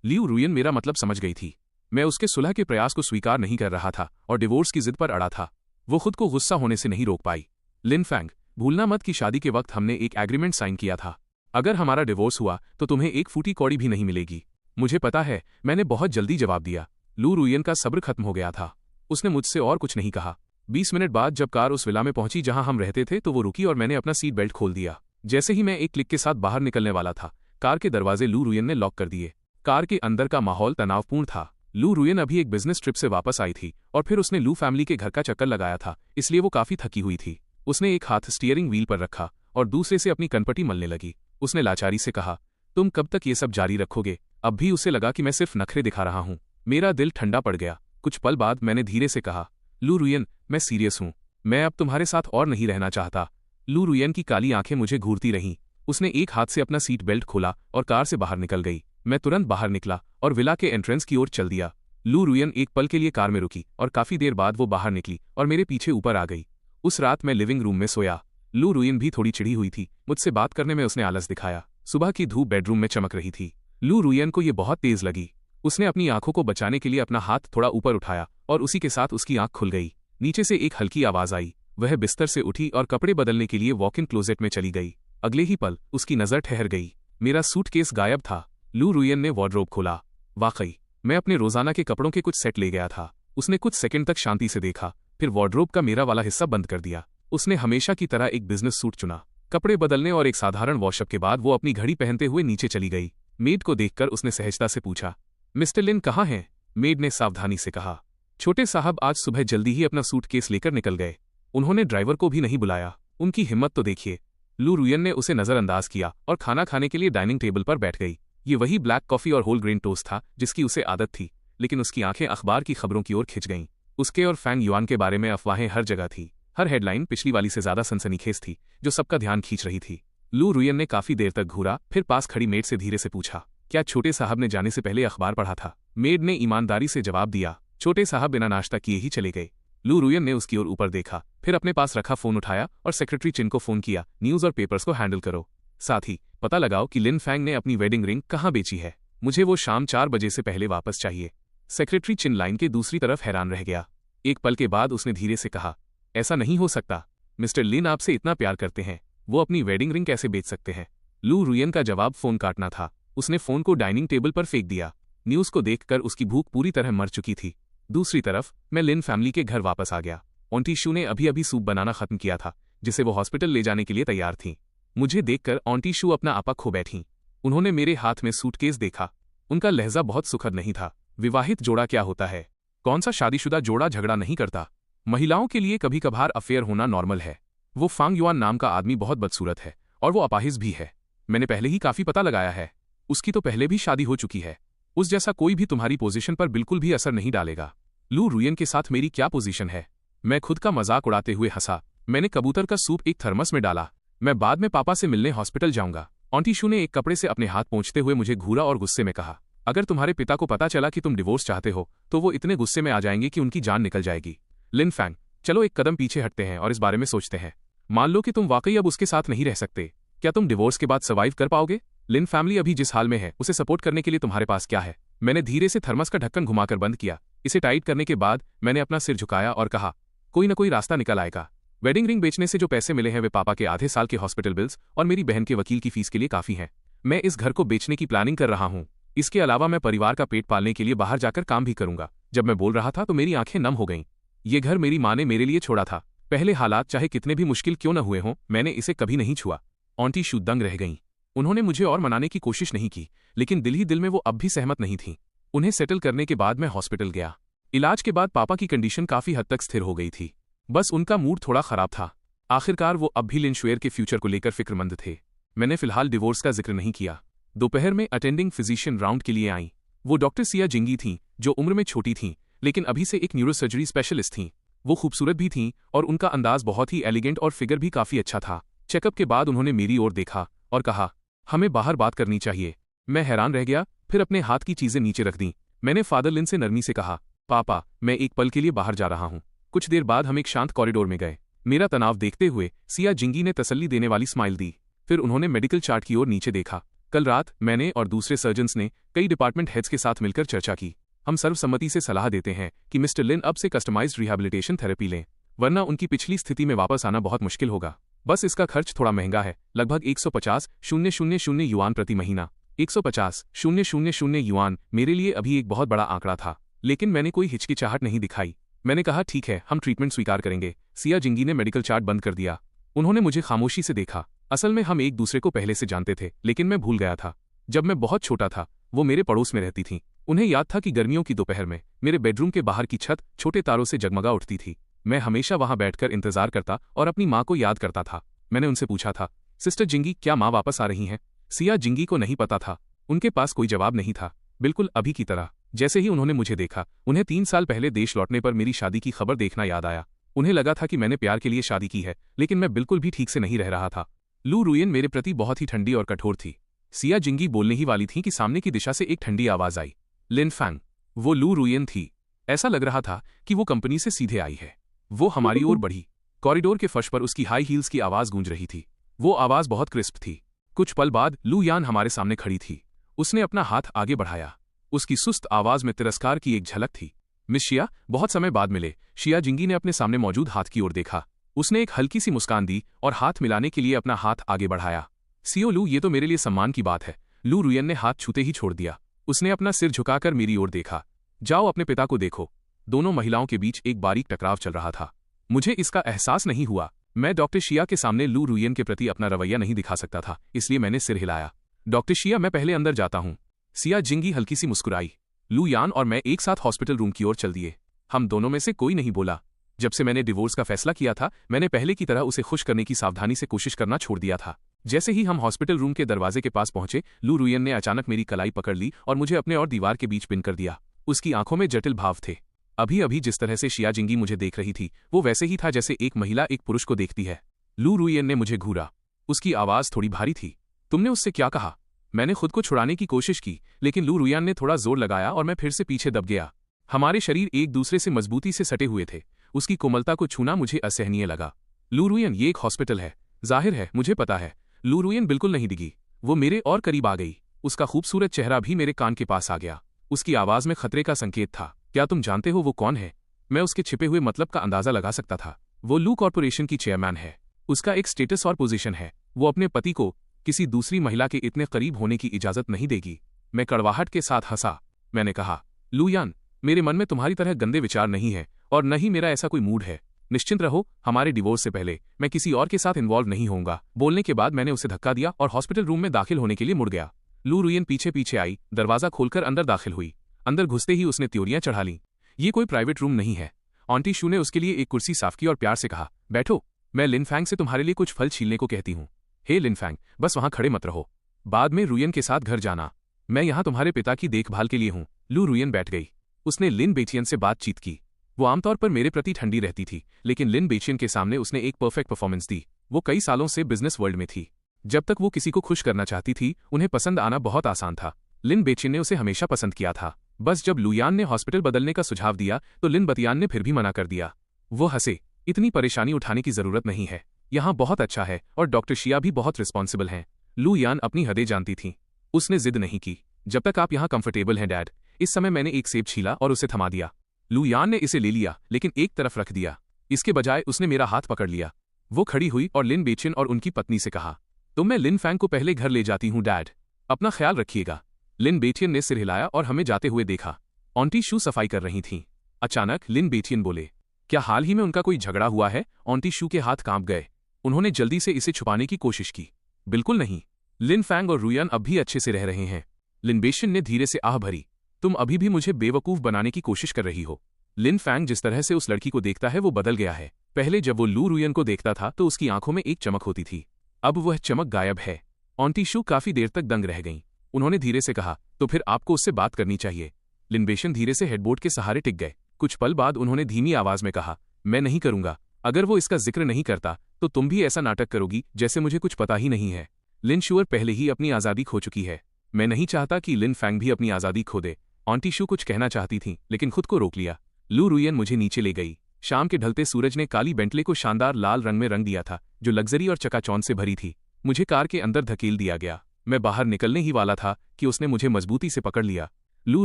लियू रुयन मेरा मतलब समझ गई थी। मैं उसके सुलह के प्रयास को स्वीकार नहीं कर रहा था और डिवोर्स की जिद पर अड़ा था। वो खुद को गुस्सा होने से नहीं रोक पाई। लिन फैंग, भूलना मत कि शादी के वक्त हमने एक एग्रीमेंट साइन किया था। अगर हमारा डिवोर्स हुआ तो तुम्हें एक फूटी कौड़ी भी नहीं मिलेगी। मुझे पता है, मैंने बहुत जल्दी जवाब दिया। लू रुयन का सब्र खत्म हो गया था। उसने मुझसे और कुछ नहीं कहा। 20 मिनट बाद जब कार उस विला में पहुंची जहां हम रहते थे तो वो रुकी और मैंने अपना सीट बेल्ट खोल दिया। जैसे ही मैं एक क्लिक के साथ बाहर निकलने वाला था, कार के दरवाजे लू रुयन ने लॉक कर दिए। कार के अंदर का माहौल तनावपूर्ण था। लू रुयन अभी एक बिजनेस ट्रिप से वापस आई थी और फिर उसने लू फैमिली के घर का चक्कर लगाया था, इसलिए वो काफी थकी हुई थी। उसने एक हाथ स्टीयरिंग व्हील पर रखा और दूसरे से अपनी कनपटी मलने लगी। उसने लाचारी से कहा, तुम कब तक ये सब जारी रखोगे? अब भी उसे लगा कि मैं सिर्फ नखरे दिखा रहा हूं। मेरा दिल ठंडा पड़ गया। कुछ पल बाद मैंने धीरे से कहा, लू रुयन, मैं सीरियस हूं। मैं अब तुम्हारे साथ और नहीं रहना चाहता। लू रुयन की काली आंखें मुझे घूरती रहीं। उसने एक हाथ से अपना सीट बेल्ट खोला और कार से बाहर निकल गई। मैं तुरंत बाहर निकला और विला के एंट्रेंस की ओर चल दिया। लू रुयन एक पल के लिए कार में रुकी और काफी देर बाद वो बाहर निकली और मेरे पीछे ऊपर आ गई। उस रात मैं लिविंग रूम में सोया। लू रुयन भी थोड़ी चिढ़ी हुई थी। मुझसे बात करने में उसने आलस दिखाया। सुबह की धूप बेडरूम में चमक रही थी। लू रुयन को ये बहुत तेज लगी। उसने अपनी आंखों को बचाने के लिए अपना हाथ थोड़ा ऊपर उठाया और उसी के साथ उसकी आंख खुल गई। नीचे से एक हल्की आवाज आई। वह बिस्तर से उठी और कपड़े बदलने के लिए वॉक इन क्लोजेट में चली गई। अगले ही पल उसकी नजर ठहर गई। मेरा सूटकेस गायब था। लू रुयन ने वार्डरोब खोला। वाकई, मैं अपने रोजाना के कपड़ों के कुछ सेट ले गया था। उसने कुछ सेकंड तक शांति से देखा, फिर वार्डरोब का मेरा वाला हिस्सा बंद कर दिया। उसने हमेशा की तरह एक बिजनेस सूट चुना। कपड़े बदलने और एक साधारण वॉशअप के बाद वो अपनी घड़ी पहनते हुए नीचे चली गई। मेड को देखकर उसने सहजता से पूछा, मिस्टर लिन कहाँ हैं? मेड ने सावधानी से कहा, छोटे साहब आज सुबह जल्दी ही अपना सूटकेस लेकर निकल गए। उन्होंने ड्राइवर को भी नहीं बुलाया। उनकी हिम्मत तो देखिए। लू रुयन ने उसे नजरअंदाज किया और खाना खाने के लिए डाइनिंग टेबल पर बैठ गई। ये वही ब्लैक कॉफी और होल ग्रेन टोस्ट था जिसकी उसे आदत थी, लेकिन उसकी आंखें अखबार की खबरों की ओर खिंच गईं। उसके और फैंग युआन के बारे में अफवाहें हर जगह थी। हर हेडलाइन पिछली वाली से ज्यादा सनसनीखेज थी, जो सबका ध्यान खींच रही थी। लू रुयन ने काफी देर तक घूरा, फिर पास खड़ी मेड से धीरे से पूछा, क्या छोटे साहब ने जाने से पहले अखबार पढ़ा था? मेड ने ईमानदारी से जवाब दिया, छोटे साहब बिना नाश्ता किए ही चले गए। लू रुयन ने उसकी ओर ऊपर देखा, फिर अपने पास रखा फोन उठाया और सेक्रेटरी चिन को फोन किया, न्यूज और पेपर्स को हैंडल करो। साथ ही पता लगाओ कि लिन फैंग ने अपनी वेडिंग रिंग कहाँ बेची है। मुझे वो शाम 4 बजे से पहले वापस चाहिए। सेक्रेटरी चिन लाइन के दूसरी तरफ हैरान रह गया। एक पल के बाद उसने धीरे से कहा, ऐसा नहीं हो सकता। मिस्टर लिन आपसे इतना प्यार करते हैं, वो अपनी वेडिंग रिंग कैसे बेच सकते हैं? लू रुयन का जवाब फोन काटना था। उसने फोन को डाइनिंग टेबल पर फेंक दिया। न्यूज को देखकर उसकी भूख पूरी तरह मर चुकी थी। दूसरी तरफ मैं लिन फैमिली के घर वापस आ गया। ऑन्टी शू ने अभी अभी सूप बनाना खत्म किया था, जिसे वो हॉस्पिटल ले जाने के लिए तैयार थीं। मुझे देखकर ऑन्टी शू अपना आपा खो बैठीं। उन्होंने मेरे हाथ में सूटकेस देखा। उनका लहजा बहुत सुखद नहीं था। विवाहित जोड़ा क्या होता है? कौन सा शादीशुदा जोड़ा झगड़ा नहीं करता? महिलाओं के लिए कभी कभार अफेयर होना नॉर्मल है। वो फांग युआन नाम का आदमी बहुत बदसूरत है और वो अपाहिज भी है। मैंने पहले ही काफी पता लगाया है। उसकी तो पहले भी शादी हो चुकी है। उस जैसा कोई भी तुम्हारी पोजीशन पर बिल्कुल भी असर नहीं डालेगा। लू रुयन के साथ मेरी क्या पोजीशन है? मैं खुद का मजाक उड़ाते हुए हंसा। मैंने कबूतर का सूप एक थर्मस में डाला। मैं बाद में पापा से मिलने हॉस्पिटल जाऊंगा। ऑन्टी शू ने एक कपड़े से अपने हाथ पोंछते हुए मुझे घूरा और गुस्से में कहा, अगर तुम्हारे पिता को पता चला कि तुम डिवोर्स चाहते हो तो वो इतने गुस्से में आ जाएंगे कि उनकी जान निकल जाएगी। लिन फैंग, चलो एक कदम पीछे हटते हैं और इस बारे में सोचते हैं। मान लो कि तुम वाकई अब उसके साथ नहीं रह सकते, क्या तुम डिवोर्स के बाद सर्वाइव कर पाओगे? लिन फैमिली अभी जिस हाल में है उसे सपोर्ट करने के लिए तुम्हारे पास क्या है? मैंने धीरे से थर्मस का ढक्कन घुमाकर बंद किया। इसे टाइट करने के बाद मैंने अपना सिर झुकाया और कहा, कोई न कोई रास्ता निकल आएगा। वेडिंग रिंग बेचने से जो पैसे मिले हैं वे पापा के आधे साल के हॉस्पिटल बिल्स और मेरी बहन के वकील की फीस के लिए काफी हैं। मैं इस घर को बेचने की प्लानिंग कर रहा हूँ। इसके अलावा मैं परिवार का पेट पालने के लिए बाहर जाकर काम भी करूंगा। जब मैं बोल रहा था तो मेरी आंखें नम हो गईं। ये घर मेरी माँ ने मेरे लिए छोड़ा था। पहले हालात चाहे कितने भी मुश्किल क्यों न हुए हों, मैंने इसे कभी नहीं छुआ। ऑन्टी शू दंग रह गईं। उन्होंने मुझे और मनाने की कोशिश नहीं की, लेकिन दिल ही दिल में वो अब भी सहमत नहीं थीं। उन्हें सेटल करने के बाद मैं हॉस्पिटल गया। इलाज के बाद पापा की कंडीशन काफी हद तक स्थिर हो गई थी। बस उनका मूड थोड़ा खराब था। आखिरकार वो अब भी लिन शुएर के फ्यूचर को लेकर फिक्रमंद थे। मैंने फिलहाल डिवोर्स का जिक्र नहीं किया। दोपहर में अटेंडिंग फिजिशियन राउंड के लिए आई। वो डॉक्टर सिया जिंगी थीं, जो उम्र में छोटी थीं, लेकिन अभी से एक न्यूरोसर्जरी स्पेशलिस्ट थीं। वो खूबसूरत भी थीं और उनका अंदाज बहुत ही एलिगेंट और फिगर भी काफ़ी अच्छा था। चेकअप के बाद उन्होंने मेरी ओर देखा और कहा, हमें बाहर बात करनी चाहिए। मैं हैरान रह गया, फिर अपने हाथ की चीज़ें नीचे रख दी। मैंने फादर लिन से नरमी से कहा, पापा, मैं एक पल के लिए बाहर जा रहा हूँ। कुछ देर बाद हम एक शांत कॉरिडोर में गए। मेरा तनाव देखते हुए सिया जिंगी ने तसल्ली देने वाली स्माइल दी। फिर उन्होंने मेडिकल चार्ट की ओर नीचे देखा। कल रात मैंने और दूसरे सर्जन्स ने कई डिपार्टमेंट हेड्स के साथ मिलकर चर्चा की। हम सर्वसम्मति से सलाह देते हैं कि मिस्टर लिन अब से कस्टमाइज्ड रिहैबिलिटेशन थेरेपी लें, वरना उनकी पिछली स्थिति में वापस आना बहुत मुश्किल होगा। बस इसका खर्च थोड़ा महंगा है, लगभग 150,000 युआन प्रति महीना। 150,000 युआन मेरे लिए अभी एक बहुत बड़ा आंकड़ा था, लेकिन मैंने कोई हिचकिचाहट नहीं दिखाई। मैंने कहा, ठीक है, हम ट्रीटमेंट स्वीकार करेंगे। सिया जिंगी ने मेडिकल चार्ट बंद कर दिया। उन्होंने मुझे खामोशी से देखा। असल में हम एक दूसरे को पहले से जानते थे, लेकिन मैं भूल गया था। जब मैं बहुत छोटा था, वो मेरे पड़ोस में रहती थीं। उन्हें याद था कि गर्मियों की दोपहर में मेरे बेडरूम के बाहर की छत छोटे तारों से जगमगा उठती थी। मैं हमेशा वहां बैठकर इंतजार करता और अपनी माँ को याद करता था। मैंने उनसे पूछा था, सिस्टर जिंगी, क्या माँ वापस आ रही हैं? सिया जिंगी को नहीं पता था। उनके पास कोई जवाब नहीं था, बिल्कुल अभी की तरह। जैसे ही उन्होंने मुझे देखा, उन्हें 3 साल पहले देश लौटने पर मेरी शादी की खबर देखना याद आया। उन्हें लगा था कि मैंने प्यार के लिए शादी की है, लेकिन मैं बिल्कुल भी ठीक से नहीं रह रहा था। लू रुयन मेरे प्रति बहुत ही ठंडी और कठोर थी। सिया जिंगी बोलने ही वाली थी कि सामने की दिशा से एक ठंडी आवाज आई, लिन फैंग। वो लू रुयन थी। ऐसा लग रहा था कि वो कंपनी से सीधे आई है। वो हमारी ओर बढ़ी। कॉरिडोर के फर्श पर उसकी हाई हील्स की आवाज गूंज रही थी। वो आवाज बहुत क्रिस्प थी। कुछ पल बाद लू यान हमारे सामने खड़ी थी। उसने अपना हाथ आगे बढ़ाया। उसकी सुस्त आवाज में तिरस्कार की एक झलक थी। मिस शिया, बहुत समय बाद मिले। शिया जिंगी ने अपने सामने मौजूद हाथ की ओर देखा। उसने एक हल्की सी मुस्कान दी और हाथ मिलाने के लिए अपना हाथ आगे बढ़ाया। सीओ लू, ये तो मेरे लिए सम्मान की बात है। लू रुयन ने हाथ छूते ही छोड़ दिया। उसने अपना सिर झुकाकर मेरी ओर देखा। जाओ अपने पिता को देखो। दोनों महिलाओं के बीच एक बारीक टकराव चल रहा था। मुझे इसका एहसास नहीं हुआ। मैं डॉक्टर शिया के सामने लू रुयन के प्रति अपना रवैया नहीं दिखा सकता था, इसलिए मैंने सिर हिलाया। डॉक्टर शिया, मैं पहले अंदर जाता हूँ। सिया जिंगी हल्की सी मुस्कुराई। लू यान और मैं एक साथ हॉस्पिटल रूम की ओर चल दिए। हम दोनों में से कोई नहीं बोला। जब से मैंने डिवोर्स का फैसला किया था, मैंने पहले की तरह उसे खुश करने की सावधानी से कोशिश करना छोड़ दिया था। जैसे ही हम हॉस्पिटल रूम के दरवाजे के पास पहुंचे, लू रुयन ने अचानक मेरी कलाई पकड़ ली और मुझे अपने और दीवार के बीच पिन कर दिया। उसकी आंखों में जटिल भाव थे। अभी अभी जिस तरह से शिया जिंगी मुझे देख रही थी, वो वैसे ही था जैसे एक महिला एक पुरुष को देखती है। लू रुयन ने मुझे घूरा। उसकी आवाज थोड़ी भारी थी। तुमने उससे क्या कहा? मैंने खुद को छुड़ाने की कोशिश की, लेकिन लू रुयन ने थोड़ा जोर लगाया और मैं फिर से पीछे दब गया। हमारे शरीर एक दूसरे से मजबूती से सटे हुए थे। उसकी कोमलता को छूना मुझे असहनीय लगा। लू रुयन, ये एक हॉस्पिटल है। जाहिर है, मुझे पता है। लू रुयन बिल्कुल नहीं डिगी। वो मेरे और करीब आ गई। उसका खूबसूरत चेहरा भी मेरे कान के पास आ गया। उसकी आवाज में खतरे का संकेत था। क्या तुम जानते हो वो कौन है? मैं उसके छिपे हुए मतलब का अंदाजा लगा सकता था। वो लू कॉर्पोरेशन की चेयरमैन है। उसका एक स्टेटस और पोजीशन है। वो अपने पति को किसी दूसरी महिला के इतने करीब होने की इजाजत नहीं देगी। मैं कड़वाहट के साथ हंसा। मैंने कहा, लू यान, मेरे मन में तुम्हारी तरह गंदे विचार नहीं है और न ही मेरा ऐसा कोई मूड है। निश्चिंत रहो, हमारे डिवोर्स से पहले मैं किसी और के साथ इन्वॉल्व नहीं होऊंगा। बोलने के बाद मैंने उसे धक्का दिया और हॉस्पिटल रूम में दाखिल होने के लिए मुड़ गया। लू रुयन पीछे पीछे आई, दरवाजा खोलकर अंदर दाखिल हुई। अंदर घुसते ही उसने त्योरियां चढ़ा लीं। ये कोई प्राइवेट रूम नहीं है। आंटी शू ने उसके लिए एक कुर्सी साफ की और प्यार से कहा, बैठो, मैं लिन फैंग से तुम्हारे लिए कुछ फल छीलने को कहती हूँ। हे लिन फैंग, बस वहां खड़े मत रहो। बाद में रुयन के साथ घर जाना। मैं यहाँ तुम्हारे पिता की देखभाल के लिए हूँ। लू रुयन बैठ गई। उसने लिन बेचियन से बातचीत की। वो आमतौर पर मेरे प्रति ठंडी रहती थी, लेकिन लिन बेचियन के सामने उसने एक परफेक्ट परफॉर्मेंस दी। वो कई सालों से बिजनेस वर्ल्ड में थी। जब तक वो किसी को खुश करना चाहती थी, उन्हें पसंद आना बहुत आसान था। लिन बेचियन ने उसे हमेशा पसंद किया था। बस जब लुयान ने हॉस्पिटल बदलने का सुझाव दिया, तो लिन बतियान ने फिर भी मना कर दिया। वो हंसे, इतनी परेशानी उठाने की जरूरत नहीं है। यहाँ बहुत अच्छा है और डॉक्टर शिया भी बहुत रिस्पॉन्सिबल हैं। लू यान अपनी हदें जानती थीं। उसने जिद नहीं की। जब तक आप यहाँ कंफर्टेबल हैं डैड। इस समय मैंने एक सेब छीला और उसे थमा दिया। लू यान ने इसे ले लिया, लेकिन एक तरफ रख दिया। इसके बजाय उसने मेरा हाथ पकड़ लिया। वो खड़ी हुई और लिन बेचियन और उनकी पत्नी से कहा, तो मैं लिन फैंग को पहले घर ले जाती हूँ डैड। अपना ख्याल रखिएगा। लिन बेचियन ने सिर हिलाया और हमें जाते हुए देखा। आंटी शू सफाई कर रही थीं। अचानक लिन बेचियन बोले, क्या हाल ही में उनका कोई झगड़ा हुआ है? आंटी शू के हाथ कांप गए। उन्होंने जल्दी से इसे छुपाने की कोशिश की। बिल्कुल नहीं। लिन फैंग और रुयन अब भी अच्छे से रह रहे हैं। लिन बेचियन ने धीरे से आह भरी। तुम अभी भी मुझे बेवकूफ बनाने की कोशिश कर रही हो। लिन फैंग जिस तरह से उस लड़की को देखता है वो बदल गया है। पहले जब वो लू रुयन को देखता था तो उसकी आंखों में एक चमक होती थी। अब वह चमक गायब है। आंटी शू काफी देर तक दंग रह गईं। उन्होंने धीरे से कहा, तो फिर आपको उससे बात करनी चाहिए। लिन बेशन धीरे से हेडबोर्ड के सहारे टिक गए। कुछ पल बाद उन्होंने धीमी आवाज में कहा, मैं नहीं करूंगा। अगर वो इसका जिक्र नहीं करता तो तुम भी ऐसा नाटक करोगी जैसे मुझे कुछ पता ही नहीं है। लिन शुअर पहले ही अपनी आज़ादी खो चुकी है। मैं नहीं चाहता कि लिन फैंग भी अपनी आज़ादी खो दे। आंटी शू कुछ कहना चाहती थीं, लेकिन खुद को रोक लिया। लू रुयन मुझे नीचे ले गई। शाम के ढलते सूरज ने काली बेंटले को शानदार लाल रंग में रंग दिया था, जो लग्जरी और चकाचौंध से भरी थी। मुझे कार के अंदर धकेल दिया गया। मैं बाहर निकलने ही वाला था कि उसने मुझे मजबूती से पकड़ लिया। लू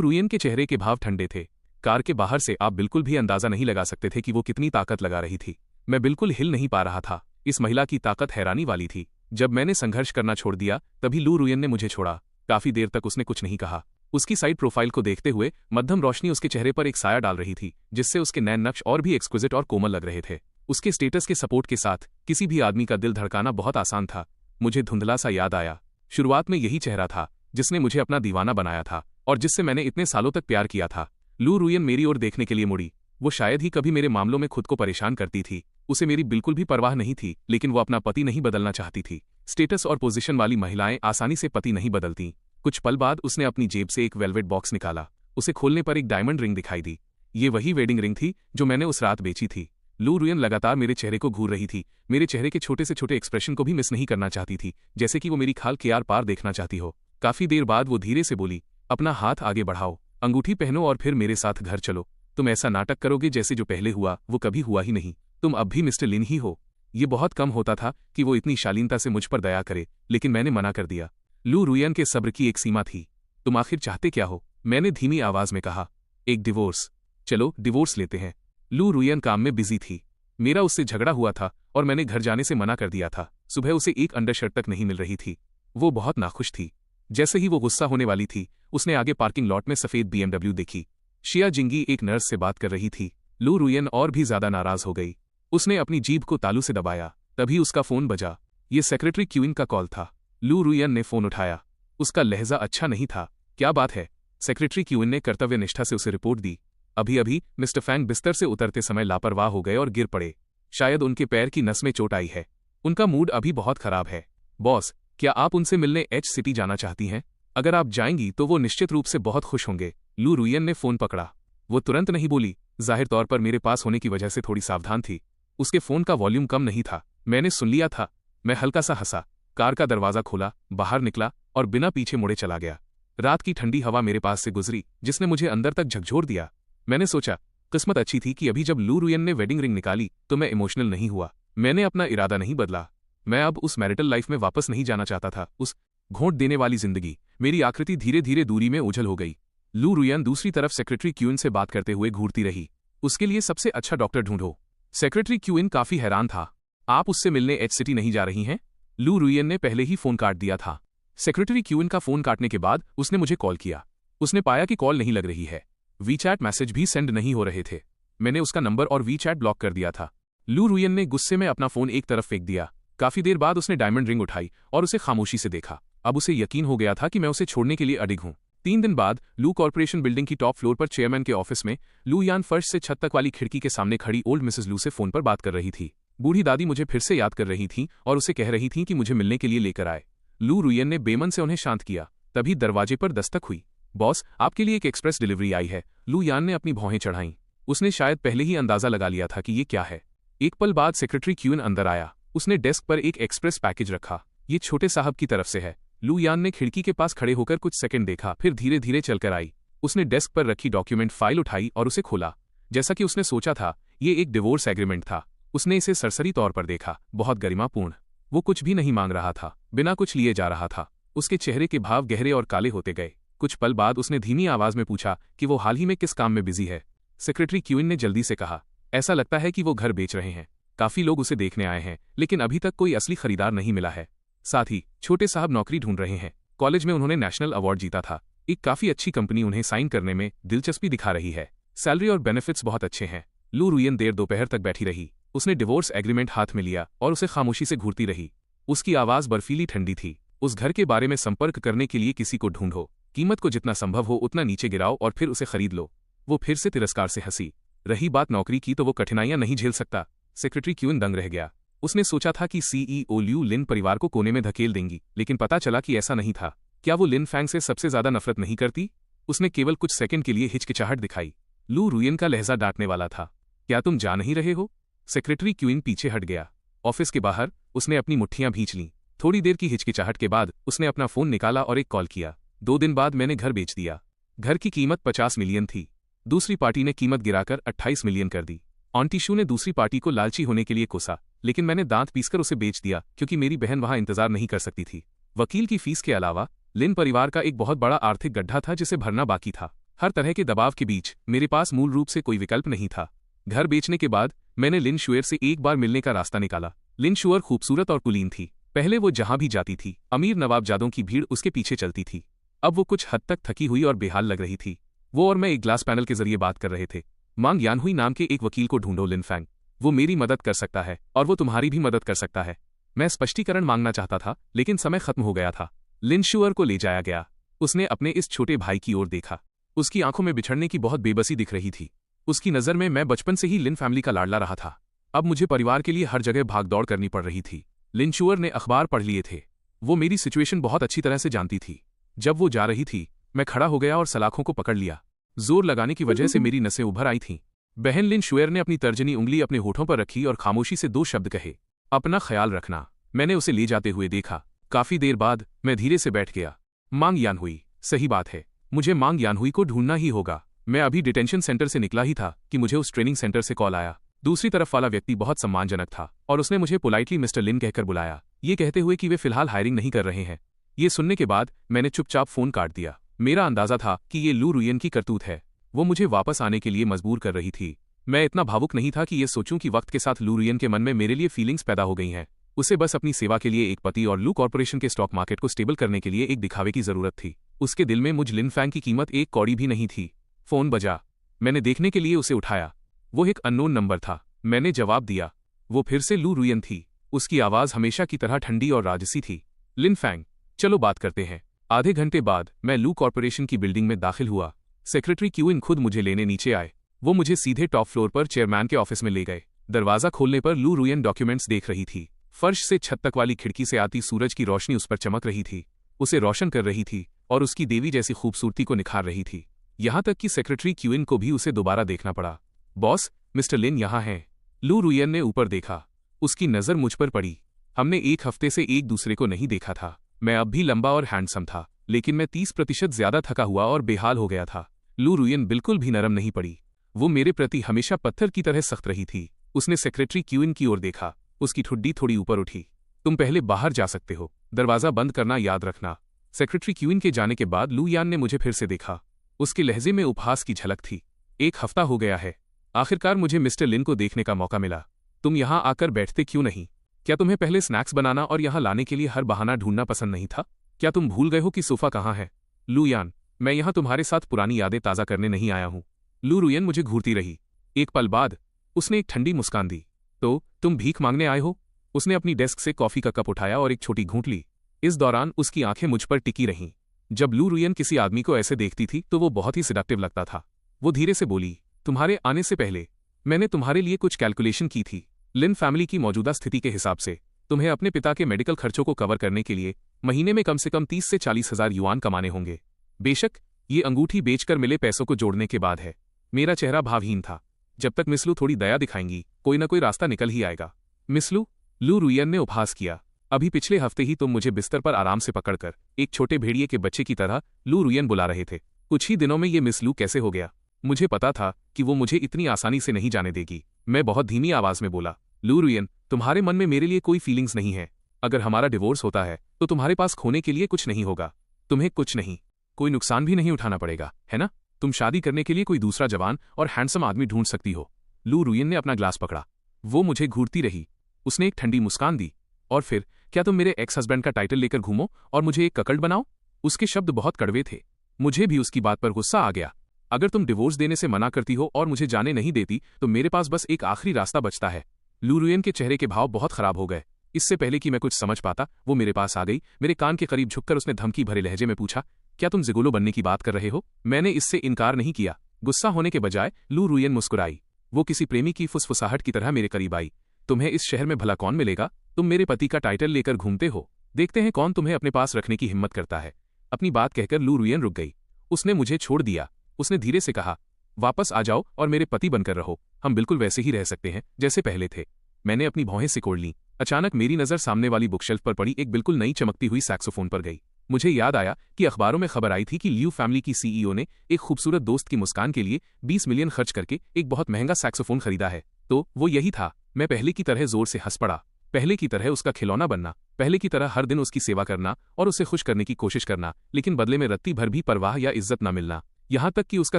रुयन के चेहरे के भाव ठंडे थे। कार के बाहर से आप बिल्कुल भी अंदाजा नहीं लगा सकते थे कि वो कितनी ताकत लगा रही थी। मैं बिल्कुल हिल नहीं पा रहा था। इस महिला की ताकत हैरानी वाली थी। जब मैंने संघर्ष करना छोड़ दिया तभी लू रुयन ने मुझे छोड़ा। काफी देर तक उसने कुछ नहीं कहा। उसकी साइड प्रोफाइल को देखते हुए मध्यम रोशनी उसके चेहरे पर एक साया डाल रही थी, जिससे उसके नैन नक्श और भी एक्सक्विजिट और कोमल लग रहे थे। उसके स्टेटस के सपोर्ट के साथ किसी भी आदमी का दिल धड़काना बहुत आसान था। मुझे धुंधला सा याद आया। शुरुआत में यही चेहरा था जिसने मुझे अपना दीवाना बनाया था और जिससे मैंने इतने सालों तक प्यार किया था। लू रुयन मेरी ओर देखने के लिए मुड़ी। वो शायद ही कभी मेरे मामलों में खुद को परेशान करती थी। उसे मेरी बिल्कुल भी परवाह नहीं थी, लेकिन वो अपना पति नहीं बदलना चाहती थी। स्टेटस और पोजीशन वाली महिलाएं आसानी से पति नहीं बदलती। कुछ पल बाद उसने अपनी जेब से एक वेलवेट बॉक्स निकाला। उसे खोलने पर एक डायमंड रिंग दिखाई दी। ये वही वेडिंग रिंग थी जो मैंने उस रात बेची थी। लू रुयन लगातार मेरे चेहरे को घूर रही थी। मेरे चेहरे के छोटे से छोटे एक्सप्रेशन को भी मिस नहीं करना चाहती थी, जैसे कि वो मेरी खाल के आर पार देखना चाहती हो। काफी देर बाद वो धीरे से बोली, अपना हाथ आगे बढ़ाओ, अंगूठी पहनो और फिर मेरे साथ घर चलो। तुम ऐसा नाटक करोगे जैसे जो पहले हुआ वो कभी हुआ ही नहीं। तुम अब भी मिस्टर लिन ही हो। ये बहुत कम होता था कि वो इतनी शालीनता से मुझ पर दया करे, लेकिन मैंने मना कर दिया। लू रुयन के सब्र की एक सीमा थी। तुम आखिर चाहते क्या हो? मैंने धीमी आवाज में कहा। एक डिवोर्स। चलो डिवोर्स लेते हैं। लू रुयन काम में बिजी थी। मेरा उससे झगड़ा हुआ था और मैंने घर जाने से मना कर दिया था। सुबह उसे एक अंडरशर्ट तक नहीं मिल रही थी। वो बहुत नाखुश थी। जैसे ही वो गुस्सा होने वाली थी, उसने आगे पार्किंग लॉट में सफेद BMW देखी। शिया जिंगी एक नर्स से बात कर रही थी। लू रुयन और भी ज्यादा नाराज हो गई। उसने अपनी जीभ को तालू से दबाया। तभी उसका फोन बजा। ये सेक्रेटरी क्यूइन का कॉल था। लू रुयन ने फोन उठाया। उसका लहजा अच्छा नहीं था। क्या बात है? सेक्रेटरी क्यूइन ने कर्तव्य निष्ठा से उसे रिपोर्ट दी। अभी अभी मिस्टर फैंग बिस्तर से उतरते समय लापरवाह हो गए और गिर पड़े। शायद उनके पैर की नस में चोट आई है। उनका मूड अभी बहुत खराब है। बॉस, क्या आप उनसे मिलने एच सिटी जाना चाहती हैं? अगर आप जाएंगी तो वो निश्चित रूप से बहुत खुश होंगे। लू रुयन ने फोन पकड़ा। वो तुरंत नहीं बोली। जाहिर तौर पर मेरे पास होने की वजह से थोड़ी सावधान थी। उसके फोन का वॉल्यूम कम नहीं था। मैंने सुन लिया था। मैं हल्का सा हंसा। कार का दरवाजा खोला, बाहर निकला और बिना पीछे मुड़े चला गया। रात की ठंडी हवा मेरे पास से गुजरी, जिसने मुझे अंदर तक झकझोर दिया। मैंने सोचा, किस्मत अच्छी थी कि अभी जब लू रुयन ने वेडिंग रिंग निकाली तो मैं इमोशनल नहीं हुआ। मैंने अपना इरादा नहीं बदला। मैं अब उस मैरिटल लाइफ में वापस नहीं जाना चाहता था। उस घोंट देने वाली जिंदगी। मेरी आकृति धीरे धीरे दूरी में उछल हो गई। लू रुयन दूसरी तरफ सेक्रेटरी क्यूइन से बात करते हुए घूरती रही। उसके लिए सबसे अच्छा डॉक्टर ढूंढो। सेक्रेटरी क्यूइन काफी हैरान था। आप उससे मिलने एच सिटी नहीं जा रही हैं? लू रुयन ने पहले ही फोन काट दिया था। सेक्रेटरी क्यूइन का फोन काटने के बाद उसने मुझे कॉल किया। उसने पाया कि कॉल नहीं लग रही है। वीचैट मैसेज भी सेंड नहीं हो रहे थे। मैंने उसका नंबर और वीचैट ब्लॉक कर दिया था। लू रुयन ने गुस्से में अपना फोन एक तरफ फेंक दिया। काफी देर बाद उसने डायमंड रिंग उठाई और उसे खामोशी से देखा। अब उसे यकीन हो गया था कि मैं उसे छोड़ने के लिए अडिग हूं। 3 दिन बाद लू कॉर्पोरेशन बिल्डिंग की टॉप फ्लोर पर चेयरमैन के ऑफिस में लू यान फर्श से छत तक वाली खिड़की के सामने खड़ी ओल्ड मिसेस लू से फोन पर बात कर रही थी। बूढ़ी दादी मुझे फिर से याद कर रही थी और उसे कह रही थी कि मुझे मिलने के लिए लेकर आए। लू रुयन ने बेमन से उन्हें शांत किया। तभी दरवाजे पर दस्तक हुई। बॉस, आपके लिए एक एक्सप्रेस डिलीवरी आई है। लू यान ने अपनी भौहें चढ़ाईं। उसने शायद पहले ही अंदाजा लगा लिया था कि ये क्या है। एक पल बाद सेक्रेटरी क्यूइन अंदर आया। उसने डेस्क पर एक एक्सप्रेस पैकेज रखा। ये छोटे साहब की तरफ से है। लू यान ने खिड़की के पास खड़े होकर कुछ सेकंड देखा, फिर धीरे धीरे चलकर आई। उसने डेस्क पर रखी डॉक्यूमेंट फाइल उठाई और उसे खोला। जैसा कि उसने सोचा था, ये एक डिवोर्स एग्रीमेंट था। उसने इसे सरसरी तौर पर देखा। बहुत गरिमापूर्ण। वो कुछ भी नहीं मांग रहा था, बिना कुछ लिए जा रहा था। उसके चेहरे के भाव गहरे और काले होते गए। कुछ पल बाद उसने धीमी आवाज में पूछा कि वो हाल ही में किस काम में बिजी है। सेक्रेटरी क्यूइन ने जल्दी से कहा, ऐसा लगता है कि वो घर बेच रहे हैं। काफी लोग उसे देखने आए हैं, लेकिन अभी तक कोई असली खरीदार नहीं मिला है। साथ ही छोटे साहब नौकरी ढूंढ रहे हैं। कॉलेज में उन्होंने नेशनल अवार्ड जीता था। एक काफी अच्छी कंपनी उन्हें साइन करने में दिलचस्पी दिखा रही है। सैलरी और बेनिफिट्स बहुत अच्छे हैं। लू रुयन देर दोपहर तक बैठी रही। उसने डिवोर्स एग्रीमेंट हाथ में लिया और उसे खामोशी से घूरती रही। उसकी आवाज बर्फीली ठंडी थी। उस घर के बारे में संपर्क करने के लिए किसी को ढूंढो। कीमत को जितना संभव हो उतना नीचे गिराओ और फिर उसे खरीद लो। वो फिर से तिरस्कार से हंसी। रही बात नौकरी की, तो वो कठिनाइयां नहीं झेल सकता। सेक्रेटरी क्यूइन दंग रह गया। उसने सोचा था कि CEO ल्यू लिन परिवार को कोने में धकेल देंगी, लेकिन पता चला कि ऐसा नहीं था। क्या वो लिन फैंग से सबसे ज्यादा नफरत नहीं करती? उसने केवल कुछ सेकंड के लिए हिचकिचाहट दिखाई। लू रुयन का लहजा डांटने वाला था। क्या तुम जा नहीं रहे हो? सेक्रेटरी क्यूइन पीछे हट गया। ऑफिस के बाहर उसने अपनी मुट्ठियां भींच लीं। थोड़ी देर की हिचकिचाहट के बाद उसने अपना फोन निकाला और एक कॉल किया। 2 दिन बाद मैंने घर बेच दिया। घर की कीमत 50 मिलियन थी। दूसरी पार्टी ने कीमत गिराकर 28 मिलियन कर दी। आंटी शू ने दूसरी पार्टी को लालची होने के लिए कोसा, लेकिन मैंने दांत पीसकर उसे बेच दिया क्योंकि मेरी बहन वहां इंतजार नहीं कर सकती थी। वकील की फीस के अलावा लिन परिवार का एक बहुत बड़ा आर्थिक गड्ढा था जिसे भरना बाकी था। हर तरह के दबाव के बीच मेरे पास मूल रूप से कोई विकल्प नहीं था। घर बेचने के बाद मैंने लिन शुएर से एक बार मिलने का रास्ता निकाला। लिन शुएर खूबसूरत और कुलीन थी। पहले वो जहां भी जाती थी अमीर नवाबजादों की भीड़ उसके पीछे चलती थी। अब वो कुछ हद तक थकी हुई और बेहाल लग रही थी। वो और मैं एक ग्लास पैनल के जरिए बात कर रहे थे। मांग यानहुई नाम के एक वकील को ढूंढो लिन फैंग। वो मेरी मदद कर सकता है और वो तुम्हारी भी मदद कर सकता है। मैं स्पष्टीकरण मांगना चाहता था लेकिन समय खत्म हो गया था। लिन शुएर को ले जाया गया। उसने अपने इस छोटे भाई की ओर देखा। उसकी आंखों में बिछड़ने की बहुत बेबसी दिख रही थी। उसकी नज़र में मैं बचपन से ही लिन फैमिली का लाडला रहा था। अब मुझे परिवार के लिए हर जगह भागदौड़ करनी पड़ रही थी। लिन शुएर ने अखबार पढ़ लिए थे। वो मेरी सिचुएशन बहुत अच्छी तरह से जानती थी। जब वो जा रही थी मैं खड़ा हो गया और सलाखों को पकड़ लिया। जोर लगाने की वजह से मेरी नसें उभर आई थीं। बहन लिन शुएर ने अपनी तर्जनी उंगली अपने होठों पर रखी और खामोशी से 2 शब्द कहे, अपना ख्याल रखना। मैंने उसे ले जाते हुए देखा। काफी देर बाद मैं धीरे से बैठ गया। मांग यानहुई, सही बात है, मुझे मांग यानहुई को ढूंढना ही होगा। मैं अभी डिटेंशन सेंटर से निकला ही था कि मुझे उस ट्रेनिंग सेंटर से कॉल आया। दूसरी तरफ वाला व्यक्ति बहुत सम्मानजनक था और उसने मुझे पोलाइटली मिस्टर लिन कहकर बुलाया, ये कहते हुए कि वे फिलहाल हायरिंग नहीं कर रहे हैं। ये सुनने के बाद मैंने चुपचाप फोन काट दिया। मेरा अंदाजा था कि ये लू रुयन की करतूत है। वो मुझे वापस आने के लिए मजबूर कर रही थी। मैं इतना भावुक नहीं था कि ये सोचूं कि वक्त के साथ लू रुयन के मन में मेरे लिए फीलिंग्स पैदा हो गई हैं। उसे बस अपनी सेवा के लिए एक पति और लू कॉर्पोरेशन के स्टॉक मार्केट को स्टेबल करने के लिए एक दिखावे की जरूरत थी। उसके दिल में मुझ लिन फैंग की कीमत 1 कौड़ी भी नहीं थी। फोन बजा। मैंने देखने के लिए उसे उठाया। वो एक अननोन नंबर था। मैंने जवाब दिया। वो फिर से लू रुयन थी। उसकी आवाज हमेशा की तरह ठंडी और राजसी थी। लिन फैंग, चलो बात करते हैं। आधे घंटे बाद मैं लू कॉर्पोरेशन की बिल्डिंग में दाखिल हुआ। सेक्रेटरी क्यूइन खुद मुझे लेने नीचे आए। वो मुझे सीधे टॉप फ्लोर पर चेयरमैन के ऑफिस में ले गए। दरवाजा खोलने पर लू रुयन डॉक्यूमेंट्स देख रही थी। फर्श से छत तक वाली खिड़की से आती सूरज की रोशनी उस पर चमक रही थी, उसे रोशन कर रही थी और उसकी देवी जैसी खूबसूरती को निखार रही थी। यहां तक कि सेक्रेटरी क्यूइन को भी उसे दोबारा देखना पड़ा। बॉस, मिस्टर लिन यहाँ हैं। लू रुयन ने ऊपर देखा। उसकी नज़र मुझ पर पड़ी। हमने 1 हफ्ते से एक दूसरे को नहीं देखा था। मैं अब भी लंबा और हैंडसम था, लेकिन मैं 30% ज्यादा थका हुआ और बेहाल हो गया था। लू रुयन बिल्कुल भी नरम नहीं पड़ी। वो मेरे प्रति हमेशा पत्थर की तरह सख्त रही थी। उसने सेक्रेटरी क्यूइन की ओर देखा। उसकी ठुड्डी थोड़ी ऊपर उठी। तुम पहले बाहर जा सकते हो, दरवाजा बंद करना याद रखना। सेक्रेटरी क्यूइन के जाने के बाद लू यान ने मुझे फिर से देखा। उसके लहजे में उपहास की झलक थी। 1 हफ्ता हो गया है। आखिरकार मुझे मिस्टर लिन को देखने का मौका मिला। तुम यहां आकर बैठते क्यों नहीं? क्या तुम्हें पहले स्नैक्स बनाना और यहां लाने के लिए हर बहाना ढूंढना पसंद नहीं था? क्या तुम भूल गए हो कि सोफा कहाँ है? लू यान, मैं यहां तुम्हारे साथ पुरानी यादें ताज़ा करने नहीं आया हूं। लू रुयन मुझे घूरती रही। एक पल बाद उसने एक ठंडी मुस्कान दी। तो तुम भीख मांगने आए हो? उसने अपनी डेस्क से कॉफी का कप उठाया और एक छोटी घूंट ली। इस दौरान उसकी आंखें मुझ पर टिकी रहीं। जब लू रुयन किसी आदमी को ऐसे देखती थी तो वो बहुत ही सिडक्टिव लगता था। वो धीरे से बोली, तुम्हारे आने से पहले मैंने तुम्हारे लिए कुछ कैलकुलेशन की थी। लिन फैमिली की मौजूदा स्थिति के हिसाब से तुम्हें अपने पिता के मेडिकल खर्चों को कवर करने के लिए महीने में कम से कम 30 से 40 हजार युआन कमाने होंगे। बेशक ये अंगूठी बेचकर मिले पैसों को जोड़ने के बाद है। मेरा चेहरा भावहीन था। जब तक मिस लू थोड़ी दया दिखाएंगी कोई ना कोई रास्ता निकल ही आएगा। मिस लू रुयन ने उपहास किया। अभी पिछले हफ्ते ही तुम मुझे बिस्तर पर आराम से पकड़कर एक छोटे भेड़िए के बच्चे की तरह लू रुयन बुला रहे थे। कुछ ही दिनों में ये मिस लू कैसे हो गया? मुझे पता था कि वो मुझे इतनी आसानी से नहीं जाने देगी। मैं बहुत धीमी आवाज में बोला, लू रुयन, तुम्हारे मन में मेरे लिए कोई फीलिंग्स नहीं है। अगर हमारा डिवोर्स होता है तो तुम्हारे पास खोने के लिए कुछ नहीं होगा। तुम्हें कुछ नहीं, कोई नुकसान भी नहीं उठाना पड़ेगा, है ना? तुम शादी करने के लिए कोई दूसरा जवान और हैंडसम आदमी ढूंढ सकती हो। लू रुयन ने अपना ग्लास पकड़ा। वो मुझे घूरती रही। उसने एक ठंडी मुस्कान दी। और फिर क्या तुम मेरे एक्स हस्बैंड का टाइटल लेकर घूमो और मुझे एक ककड़ बनाओ? उसके शब्द बहुत कड़वे थे। मुझे भी उसकी बात पर गुस्सा आ गया। अगर तुम डिवोर्स देने से मना करती हो और मुझे जाने नहीं देती तो मेरे पास बस एक आखिरी रास्ता बचता है। लू रुयन के चेहरे के भाव बहुत खराब हो गए। इससे पहले कि मैं कुछ समझ पाता वो मेरे पास आ गई। मेरे कान के करीब झुककर उसने धमकी भरे लहजे में पूछा, क्या तुम जिगोलो बनने की बात कर रहे हो? मैंने इससे इनकार नहीं किया। गुस्सा होने के बजाय लू रुयन मुस्कुराई। वो किसी प्रेमी की फुसफुसाहट की तरह मेरे करीब आई। तुम्हें इस शहर में भला कौन मिलेगा? तुम मेरे पति का टाइटल लेकर घूमते हो। देखते हैं कौन तुम्हें अपने पास रखने की हिम्मत करता है। अपनी बात कहकर लू रुयन रुक गई। उसने मुझे छोड़ दिया। उसने धीरे से कहा, वापस आ जाओ और मेरे पति बनकर रहो। हम बिल्कुल वैसे ही रह सकते हैं जैसे पहले थे। मैंने अपनी भौहें सिकोड़ लीं। अचानक मेरी नज़र सामने वाली बुकशेल्फ पर पड़ी एक बिल्कुल नई चमकती हुई सैक्सोफोन पर गई। मुझे याद आया कि अखबारों में खबर आई थी कि ल्यू फैमिली की सीईओ ने एक खूबसूरत दोस्त की मुस्कान के लिए 20 मिलियन खर्च करके एक बहुत महंगा सैक्सोफोन खरीदा है। तो वो यही था। मैं पहले की तरह जोर से हंस पड़ा। पहले की तरह उसका खिलौना बनना, पहले की तरह हर दिन उसकी सेवा करना और उसे खुश करने की कोशिश करना, लेकिन बदले में रत्ती भर भी परवाह या इज्जत न मिलना। यहाँ तक कि उसका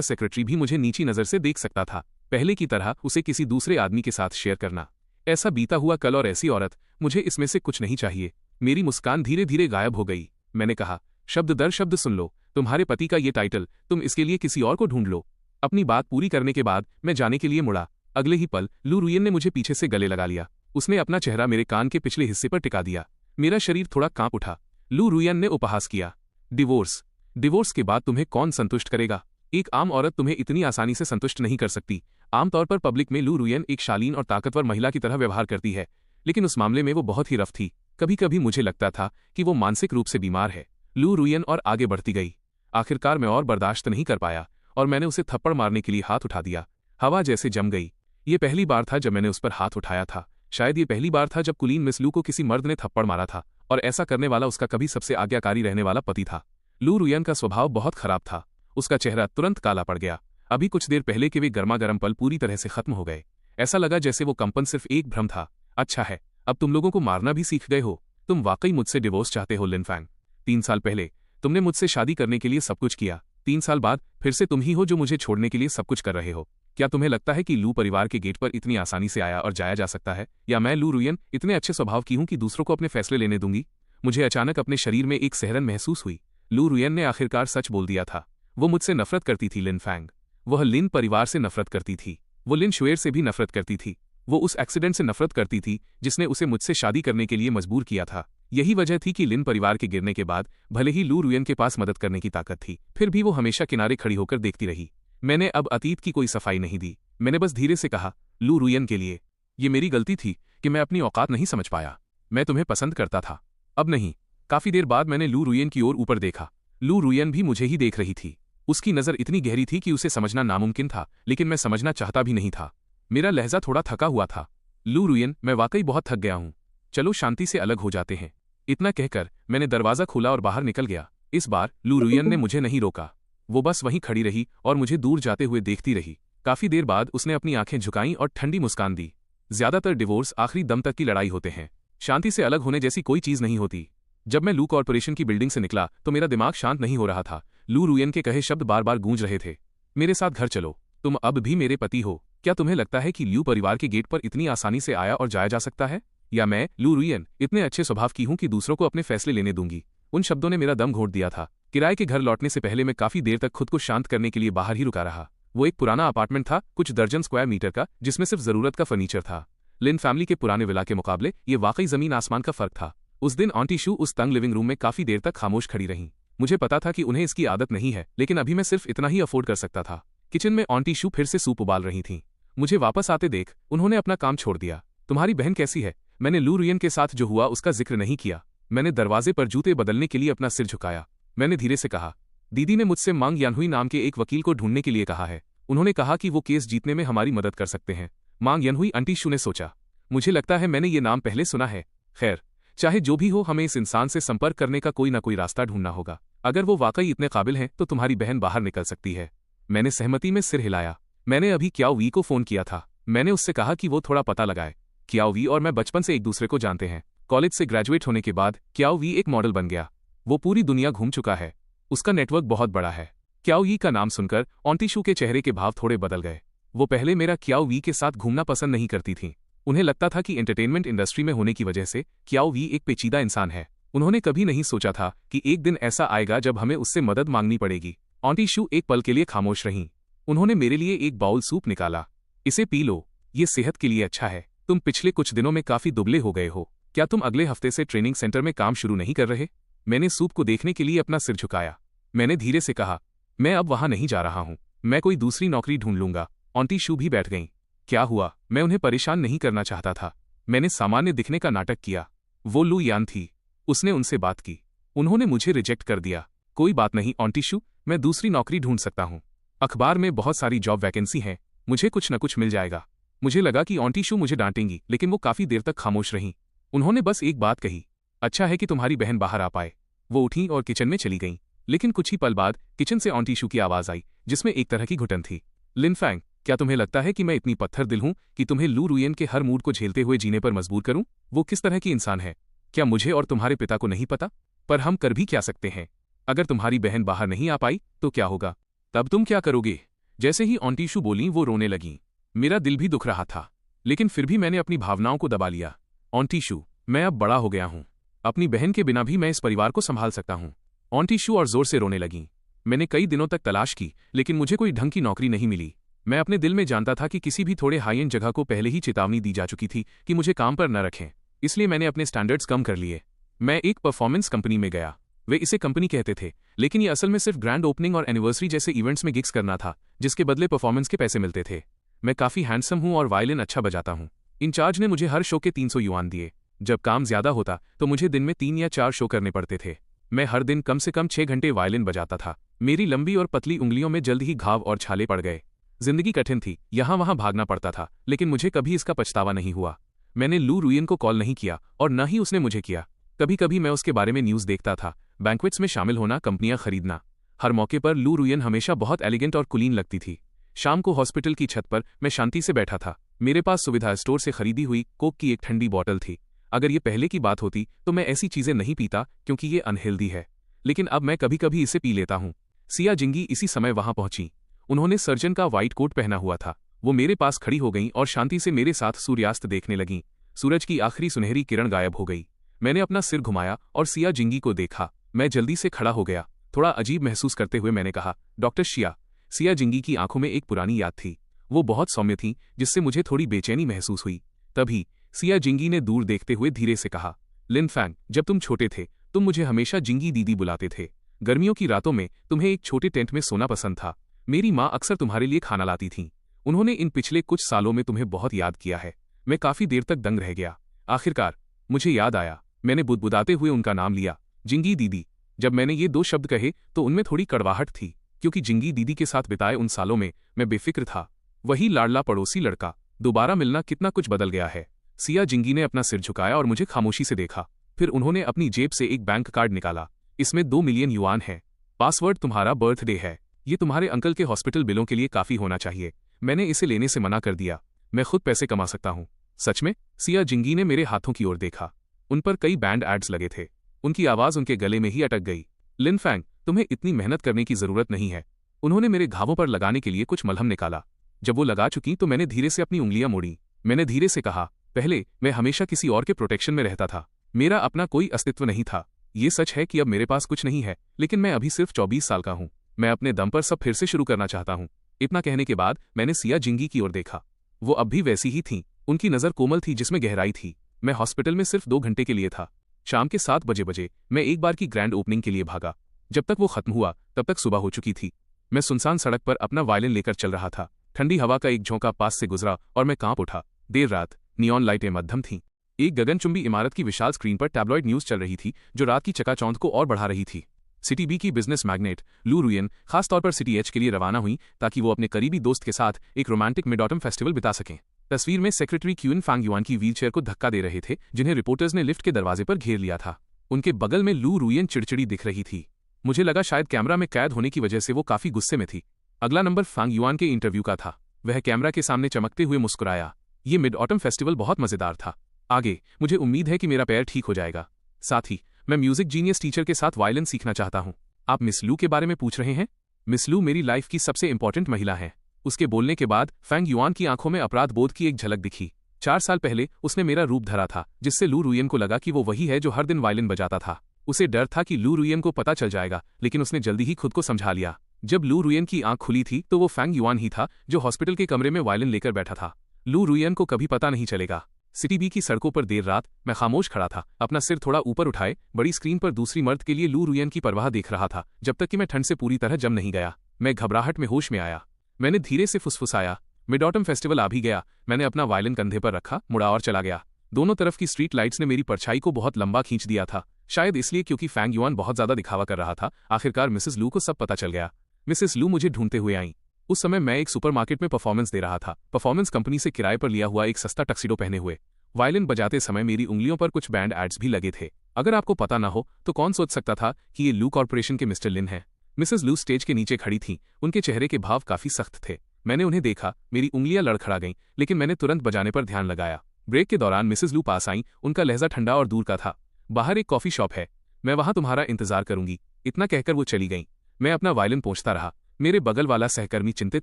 सेक्रेटरी भी मुझे नीची नज़र से देख सकता था। पहले की तरह उसे किसी दूसरे आदमी के साथ शेयर करना। ऐसा बीता हुआ कल और ऐसी औरत, मुझे इसमें से कुछ नहीं चाहिए। मेरी मुस्कान धीरे धीरे गायब हो गई। मैंने कहा, शब्द दर शब्द सुन लो, तुम्हारे पति का ये टाइटल, तुम इसके लिए किसी और को ढूंढ लो। अपनी बात पूरी करने के बाद मैं जाने के लिए मुड़ा। अगले ही पल लू रुयन ने मुझे पीछे से गले लगा लिया। उसने अपना चेहरा मेरे कान के पिछले हिस्से पर टिका दिया। मेरा शरीर थोड़ा कांप उठा। लू रुयन ने उपहास किया, डिवोर्स के बाद तुम्हें कौन संतुष्ट करेगा? एक आम औरत तुम्हें इतनी आसानी से संतुष्ट नहीं कर सकती। आमतौर पर पब्लिक में लू रुयन एक शालीन और ताकतवर महिला की तरह व्यवहार करती है, लेकिन उस मामले में वो बहुत ही रफ थी। कभी कभी मुझे लगता था कि वो मानसिक रूप से बीमार है। लू रुयन और आगे बढ़ती गई। आखिरकार मैं और बर्दाश्त नहीं कर पाया और मैंने उसे थप्पड़ मारने के लिए हाथ उठा दिया। हवा जैसे जम गई। ये पहली बार था जब मैंने उस पर हाथ उठाया था। शायद ये पहली बार था जब कुलीन मिस लू को किसी मर्द ने थप्पड़ मारा था, और ऐसा करने वाला उसका कभी सबसे आज्ञाकारी रहने वाला पति था। लू रुयन का स्वभाव बहुत खराब था। उसका चेहरा तुरंत काला पड़ गया। अभी कुछ देर पहले के वे गर्मागर्म पल पूरी तरह से खत्म हो गए। ऐसा लगा जैसे वो कंपन सिर्फ एक भ्रम था। अच्छा है, अब तुम लोगों को मारना भी सीख गए हो। तुम वाकई मुझसे डिवोर्स चाहते हो लिन फैंग। 3 साल पहले तुमने मुझसे शादी करने के लिए सब कुछ किया। 3 साल बाद फिर से तुम ही हो जो मुझे छोड़ने के लिए सब कुछ कर रहे हो। क्या तुम्हें लगता है कि लू परिवार के गेट पर इतनी आसानी से आया और जाया जा सकता है? या मैं लू रुयन इतने अच्छे स्वभाव की हूं कि दूसरों को अपने फैसले लेने दूंगी? मुझे अचानक अपने शरीर में एक सहरन महसूस हुई। लू रुयन ने आखिरकार सच बोल दिया था। वो मुझसे नफरत करती थी लिन फैंग। वह लिन परिवार से नफरत करती थी। वो लिन शुएर से भी नफरत करती थी। वो उस एक्सीडेंट से नफरत करती थी जिसने उसे मुझसे शादी करने के लिए मजबूर किया था। यही वजह थी कि लिन परिवार के गिरने के बाद भले ही लू रुयन के पास मदद करने की ताकत थी, फिर भी वो हमेशा किनारे खड़ी होकर देखती रही। मैंने अब अतीत की कोई सफाई नहीं दी। मैंने बस धीरे से कहा, लू रुयन के लिए। ये मेरी गलती थी कि मैं अपनी औकात नहीं समझ पाया। मैं तुम्हें पसंद करता था, अब नहीं। काफी देर बाद मैंने लू रुयन की ओर ऊपर देखा। लू रुयन भी मुझे ही देख रही थी। उसकी नज़र इतनी गहरी थी कि उसे समझना नामुमकिन था, लेकिन मैं समझना चाहता भी नहीं था। मेरा लहजा थोड़ा थका हुआ था। लू रुयन, मैं वाकई बहुत थक गया हूं। चलो शांति से अलग हो जाते हैं। इतना कहकर मैंने दरवाज़ा खोला और बाहर निकल गया। इस बार लू रुयन ने मुझे नहीं रोका। वो बस वहीं खड़ी रही और मुझे दूर जाते हुए देखती रही। काफी देर बाद उसने अपनी आंखें झुकाईं और ठंडी मुस्कान दी। ज्यादातर डिवोर्स आखिरी दम तक की लड़ाई होते हैं। शांति से अलग होने जैसी कोई चीज नहीं होती। जब मैं लू कॉर्पोरेशन की बिल्डिंग से निकला तो मेरा दिमाग शांत नहीं हो रहा था। लू रुयन के कहे शब्द बार बार गूंज रहे थे। मेरे साथ घर चलो, तुम अब भी मेरे पति हो। क्या तुम्हें लगता है कि लू परिवार के गेट पर इतनी आसानी से आया और जाया जा सकता है? या मैं लू रुयन इतने अच्छे स्वभाव की हूं कि दूसरों को अपने फैसले लेने दूंगी? उन शब्दों ने मेरा दम घोट दिया था। किराए के घर लौटने से पहले मैं काफी देर तक खुद को शांत करने के लिए बाहर ही रुका रहा। वो एक पुराना अपार्टमेंट था, कुछ दर्जन स्क्वायर मीटर का, जिसमें सिर्फ जरूरत का फर्नीचर था। लिन फैमिली के पुराने विला के मुकाबले ये वाकई जमीन आसमान का फर्क था। उस दिन आंटी शू उस तंग लिविंग रूम में काफी देर तक खामोश खड़ी रहीं। मुझे पता था कि उन्हें इसकी आदत नहीं है, लेकिन अभी मैं सिर्फ इतना ही अफोर्ड कर सकता था। किचन में आंटी शू फिर से सूप उबाल रही थीं। मुझे वापस आते देख उन्होंने अपना काम छोड़ दिया। तुम्हारी बहन कैसी है? मैंने लू रुयन के साथ जो हुआ उसका जिक्र नहीं किया। मैंने दरवाजे पर जूते बदलने के लिए अपना सिर झुकाया। मैंने धीरे से कहा, दीदी ने मुझसे मांग यानहुई नाम के एक वकील को ढूंढने के लिए कहा है। उन्होंने कहा कि वो केस जीतने में हमारी मदद कर सकते हैं। मांग यानहुई, आंटी शू ने सोचा। मुझे लगता है मैंने ये नाम पहले सुना है। खैर, चाहे जो भी हो, हमें इस इंसान से संपर्क करने का कोई ना कोई रास्ता ढूंढना होगा। अगर वो वाकई इतने काबिल हैं तो तुम्हारी बहन बाहर निकल सकती है। मैंने सहमति में सिर हिलाया। मैंने अभी क्याओ वी को फोन किया था। मैंने उससे कहा कि वो थोड़ा पता लगाए। क्याओ वी और मैं बचपन से एक दूसरे को जानते हैं। कॉलेज से ग्रेजुएट होने के बाद क्याओ वी एक मॉडल बन गया। वो पूरी दुनिया घूम चुका है। उसका नेटवर्क बहुत बड़ा है। क्याओ वी का नाम सुनकर आंटी शू के चेहरे के भाव थोड़े बदल गए। वो पहले मेरा क्याओ वी के साथ घूमना पसंद नहीं करती थीं। उन्हें लगता था कि एंटरटेनमेंट इंडस्ट्री में होने की वजह से क्याओ वी एक पेचीदा इंसान है। उन्होंने कभी नहीं सोचा था कि एक दिन ऐसा आएगा जब हमें उससे मदद मांगनी पड़ेगी। आंटी शू एक पल के लिए खामोश रहीं। उन्होंने मेरे लिए एक बाउल सूप निकाला। इसे पी लो, ये सेहत के लिए अच्छा है। तुम पिछले कुछ दिनों में काफी दुबले हो गए हो। क्या तुम अगले हफ्ते से ट्रेनिंग सेंटर में काम शुरू नहीं कर रहे? मैंने सूप को देखने के लिए अपना सिर झुकाया। मैंने धीरे से कहा, मैं अब वहां नहीं जा रहा हूं। मैं कोई दूसरी नौकरी ढूंढ लूंगा। आंटी शू भी बैठ गईं। क्या हुआ? मैं उन्हें परेशान नहीं करना चाहता था। मैंने सामान्य दिखने का नाटक किया। वो लू यान थी। उसने उनसे बात की। उन्होंने मुझे रिजेक्ट कर दिया। कोई बात नहीं ऑन्टीशू, मैं दूसरी नौकरी ढूंढ सकता हूँ। अखबार में बहुत सारी जॉब वैकेंसी हैं, मुझे कुछ न कुछ मिल जाएगा। मुझे लगा कि ऑन्टीशू मुझे डांटेंगी, लेकिन वो काफी देर तक खामोश रहीं। उन्होंने बस एक बात कही, अच्छा है कि तुम्हारी बहन बाहर आ पाए। वो उठी और किचन में चली गईं। लेकिन कुछ ही पल बाद किचन से ऑन्टीशू की आवाज आई, जिसमें एक तरह की घुटन थी। लिन फैंग, क्या तुम्हें लगता है कि मैं इतनी पत्थर दिल हूं कि तुम्हें लू रुयन के हर मूड को झेलते हुए जीने पर मजबूर करूं? वो किस तरह की इंसान है, क्या मुझे और तुम्हारे पिता को नहीं पता? पर हम कर भी क्या सकते हैं? अगर तुम्हारी बहन बाहर नहीं आ पाई तो क्या होगा? तब तुम क्या करोगे? जैसे ही ऑन्टीशू बोलीं वो रोने लगीं। मेरा दिल भी दुख रहा था, लेकिन फिर भी मैंने अपनी भावनाओं को दबा लिया। ऑन्टीशू, मैं अब बड़ा हो गया हूं। अपनी बहन के बिना भी मैं इस परिवार को संभाल सकता हूं। ऑन्टीशू और जोर से रोने लगीं। मैंने कई दिनों तक तलाश की, लेकिन मुझे कोई ढंग की नौकरी नहीं मिली। मैं अपने दिल में जानता था कि किसी भी थोड़े हाई एंड जगह को पहले ही चेतावनी दी जा चुकी थी कि मुझे काम पर न रखें, इसलिए मैंने अपने स्टैंडर्ड्स कम कर लिए। मैं एक परफॉर्मेंस कंपनी में गया। वे इसे कंपनी कहते थे, लेकिन ये असल में सिर्फ ग्रैंड ओपनिंग और एनिवर्सरी जैसे इवेंट्स में गिग्स करना था, जिसके बदले परफॉर्मेंस के पैसे मिलते थे। मैं काफी हैंडसम हूं और वायलिन अच्छा बजाता हूं। इंचार्ज ने मुझे हर शो के 300 युआन दिए। जब काम ज्यादा होता तो मुझे दिन में 3 या 4 शो करने पड़ते थे। मैं हर दिन कम से कम 6 घंटे वायलिन बजाता था। मेरी लंबी और पतली उंगलियों में जल्द ही घाव और छाले पड़ गए। जिंदगी कठिन थी, यहां वहां भागना पड़ता था, लेकिन मुझे कभी इसका पछतावा नहीं हुआ। मैंने लू रुयन को कॉल नहीं किया और न ही उसने मुझे किया। कभी कभी मैं उसके बारे में न्यूज़ देखता था, बैंक्वेट्स में शामिल होना, कंपनियां खरीदना। हर मौके पर लू रुयन हमेशा बहुत एलिगेंट और कुलीन लगती थी। शाम को हॉस्पिटल की छत पर मैं शांति से बैठा था। मेरे पास सुविधा स्टोर से खरीदी हुई कोक की एक ठंडी बॉटल थी। अगर ये पहले की बात होती तो मैं ऐसी चीजें नहीं पीता, क्योंकि ये अनहेल्दी है, लेकिन अब मैं कभी कभी इसे पी लेता हूँ। सिया जिंगी इसी समय वहां पहुंची। उन्होंने सर्जन का व्हाइट कोट पहना हुआ था। वो मेरे पास खड़ी हो गईं और शांति से मेरे साथ सूर्यास्त देखने लगीं। सूरज की आखिरी सुनहरी किरण गायब हो गई। मैंने अपना सिर घुमाया और सिया जिंगी को देखा। मैं जल्दी से खड़ा हो गया। थोड़ा अजीब महसूस करते हुए मैंने कहा, डॉक्टर शिया। सिया जिंगी की आंखों में एक पुरानी याद थी। वो बहुत सौम्य थी, जिससे मुझे थोड़ी बेचैनी महसूस हुई। तभी सिया जिंगी ने दूर देखते हुए धीरे से कहा, लिन फैंग, जब तुम छोटे थे तुम मुझे हमेशा जिंगी दीदी बुलाते थे। गर्मियों की रातों में तुम्हें एक छोटे टेंट में सोना पसंद था। मेरी माँ अक्सर तुम्हारे लिए खाना लाती थीं। उन्होंने इन पिछले कुछ सालों में तुम्हें बहुत याद किया है। मैं काफी देर तक दंग रह गया। आखिरकार मुझे याद आया। मैंने बुदबुदाते हुए उनका नाम लिया, जिंगी दीदी। जब मैंने ये 2 शब्द कहे तो उनमें थोड़ी कड़वाहट थी, क्योंकि जिंगी दीदी के साथ बिताए उन सालों में मैं बेफिक्र था। वही लाडला पड़ोसी लड़का। दोबारा मिलना कितना कुछ बदल गया है। सिया जिंगी ने अपना सिर झुकाया और मुझे खामोशी से देखा। फिर उन्होंने अपनी जेब से एक बैंक कार्ड निकाला। इसमें 2 मिलियन युआन है। पासवर्ड तुम्हारा बर्थडे है। ये तुम्हारे अंकल के हॉस्पिटल बिलों के लिए काफी होना चाहिए। मैंने इसे लेने से मना कर दिया। मैं खुद पैसे कमा सकता हूँ। सच में? सिया जिंगी ने मेरे हाथों की ओर देखा। उन पर कई बैंड एड्स लगे थे। उनकी आवाज उनके गले में ही अटक गई। लिन फैंग, तुम्हें इतनी मेहनत करने की जरूरत नहीं है। उन्होंने मेरे घावों पर लगाने के लिए कुछ मलहम निकाला। जब वो लगा चुकी तो मैंने धीरे से अपनी उंगलियां मोड़ी। मैंने धीरे से कहा, पहले मैं हमेशा किसी और के प्रोटेक्शन में रहता था। मेरा अपना कोई अस्तित्व नहीं था। ये सच है कि अब मेरे पास कुछ नहीं है, लेकिन मैं अभी सिर्फ 24 साल का हूँ। मैं अपने दम पर सब फिर से शुरू करना चाहता हूँ। इतना कहने के बाद मैंने सिया जिंगी की ओर देखा। वो अब भी वैसी ही थीं। उनकी नज़र कोमल थी, जिसमें गहराई थी। मैं हॉस्पिटल में सिर्फ 2 घंटे के लिए था। शाम के 7 बजे मैं एक बार की ग्रैंड ओपनिंग के लिए भागा। जब तक वो खत्म हुआ तब तक सुबह हो चुकी थी। मैं सुनसान सड़क पर अपना वायलिन लेकर चल रहा था। ठंडी हवा का एक झोंका पास से गुजरा और मैं कांप उठा। देर रात, नियॉन लाइटें मध्यम थीं। एक गगनचुंबी इमारत की विशाल स्क्रीन पर टैब्लॉइड न्यूज चल रही थी, जो रात की चकाचौंध को और बढ़ा रही थी। सिटी बी की बिजनेस मैग्नेट लू रुयन खासतौर पर सिटी एच के लिए रवाना हुई, ताकि वो अपने करीबी दोस्त के साथ एक रोमांटिक मिड ऑटम फेस्टिवल बिता सकें। तस्वीर में सेक्रेटरी क्यून फैंग युआन की व्हीलचेयर को धक्का दे रहे थे, जिन्हें रिपोर्टर्स ने लिफ्ट के दरवाजे पर घेर लिया था। उनके बगल में लू रुयन चिड़चिड़ी दिख रही थी। मुझे लगा शायद कैमरा में कैद होने की वजह से वो काफी गुस्से में थी। अगला नंबर फैंग युआन के इंटरव्यू का था। वह कैमरा के सामने चमकते हुए मुस्कुराया। ये मिड ऑटम फेस्टिवल बहुत मजेदार था। आगे मुझे उम्मीद है कि मेरा पैर ठीक हो जाएगा। साथ ही मैं म्यूजिक जीनियस टीचर के साथ वायलिन सीखना चाहता हूँ। आप मिस लू के बारे में पूछ रहे हैं? मिस लू मेरी लाइफ की सबसे इंपॉर्टेंट महिला है। उसके बोलने के बाद फैंग युआन की आंखों में अपराध बोध की एक झलक दिखी। 4 साल पहले उसने मेरा रूप धरा था, जिससे लू रुयन को लगा कि वो वही है जो हर दिन वायलिन बजाता था। उसे डर था कि लू रुयन को पता चल जाएगा, लेकिन उसने जल्दी ही खुद को समझा लिया। जब लू रुयन की आंख खुली थी तो वो फैंग युआन ही था, जो हॉस्पिटल के कमरे में वायलिन लेकर बैठा था। लू रुयन को कभी पता नहीं चलेगा। सिटी बी की सड़कों पर देर रात मैं खामोश खड़ा था, अपना सिर थोड़ा ऊपर उठाए, बड़ी स्क्रीन पर दूसरी मर्द के लिए लू रुयन की परवाह देख रहा था, जब तक कि मैं ठंड से पूरी तरह जम नहीं गया। मैं घबराहट में होश में आया। मैंने धीरे से फुसफुसाया, मिड ऑटम फेस्टिवल आ भी गया। मैंने अपना वायलिन कंधे पर रखा, मुड़ा और चला गया। दोनों तरफ की स्ट्रीट लाइट्स ने मेरी परछाई को बहुत लंबा खींच दिया था। शायद इसलिए क्योंकि फैंग युआन बहुत ज्यादा दिखावा कर रहा था। आखिरकार मिसेस लू को सब पता चल गया। मिसेस लू मुझे ढूंढते हुए आईं। उस समय मैं एक सुपरमार्केट में परफॉर्मेंस दे रहा था। परफॉर्मेंस कंपनी से किराए पर लिया हुआ एक सस्ता टक्सीडो पहने हुए। वायलिन बजाते समय मेरी उंगलियों पर कुछ बैंड एड्स भी लगे थे। अगर आपको पता ना हो तो कौन सोच सकता था कि ये लू कॉर्पोरेशन के मिस्टर लिन हैं। मिसेस लू स्टेज के नीचे खड़ी थीं। उनके चेहरे के भाव काफी सख्त थे। मैंने उन्हें देखा, मेरी उंगलियां लड़खड़ा गईं, लेकिन मैंने तुरंत बजाने पर ध्यान लगाया। ब्रेक के दौरान मिसेस लू पास आईं। उनका लहजा ठंडा और दूर का था। बाहर एक कॉफी शॉप है, मैं वहां तुम्हारा इंतजार करूंगी। इतना कहकर वो चली गईं। मैं अपना वायलिन पोंछता रहा। मेरे बगल वाला सहकर्मी चिंतित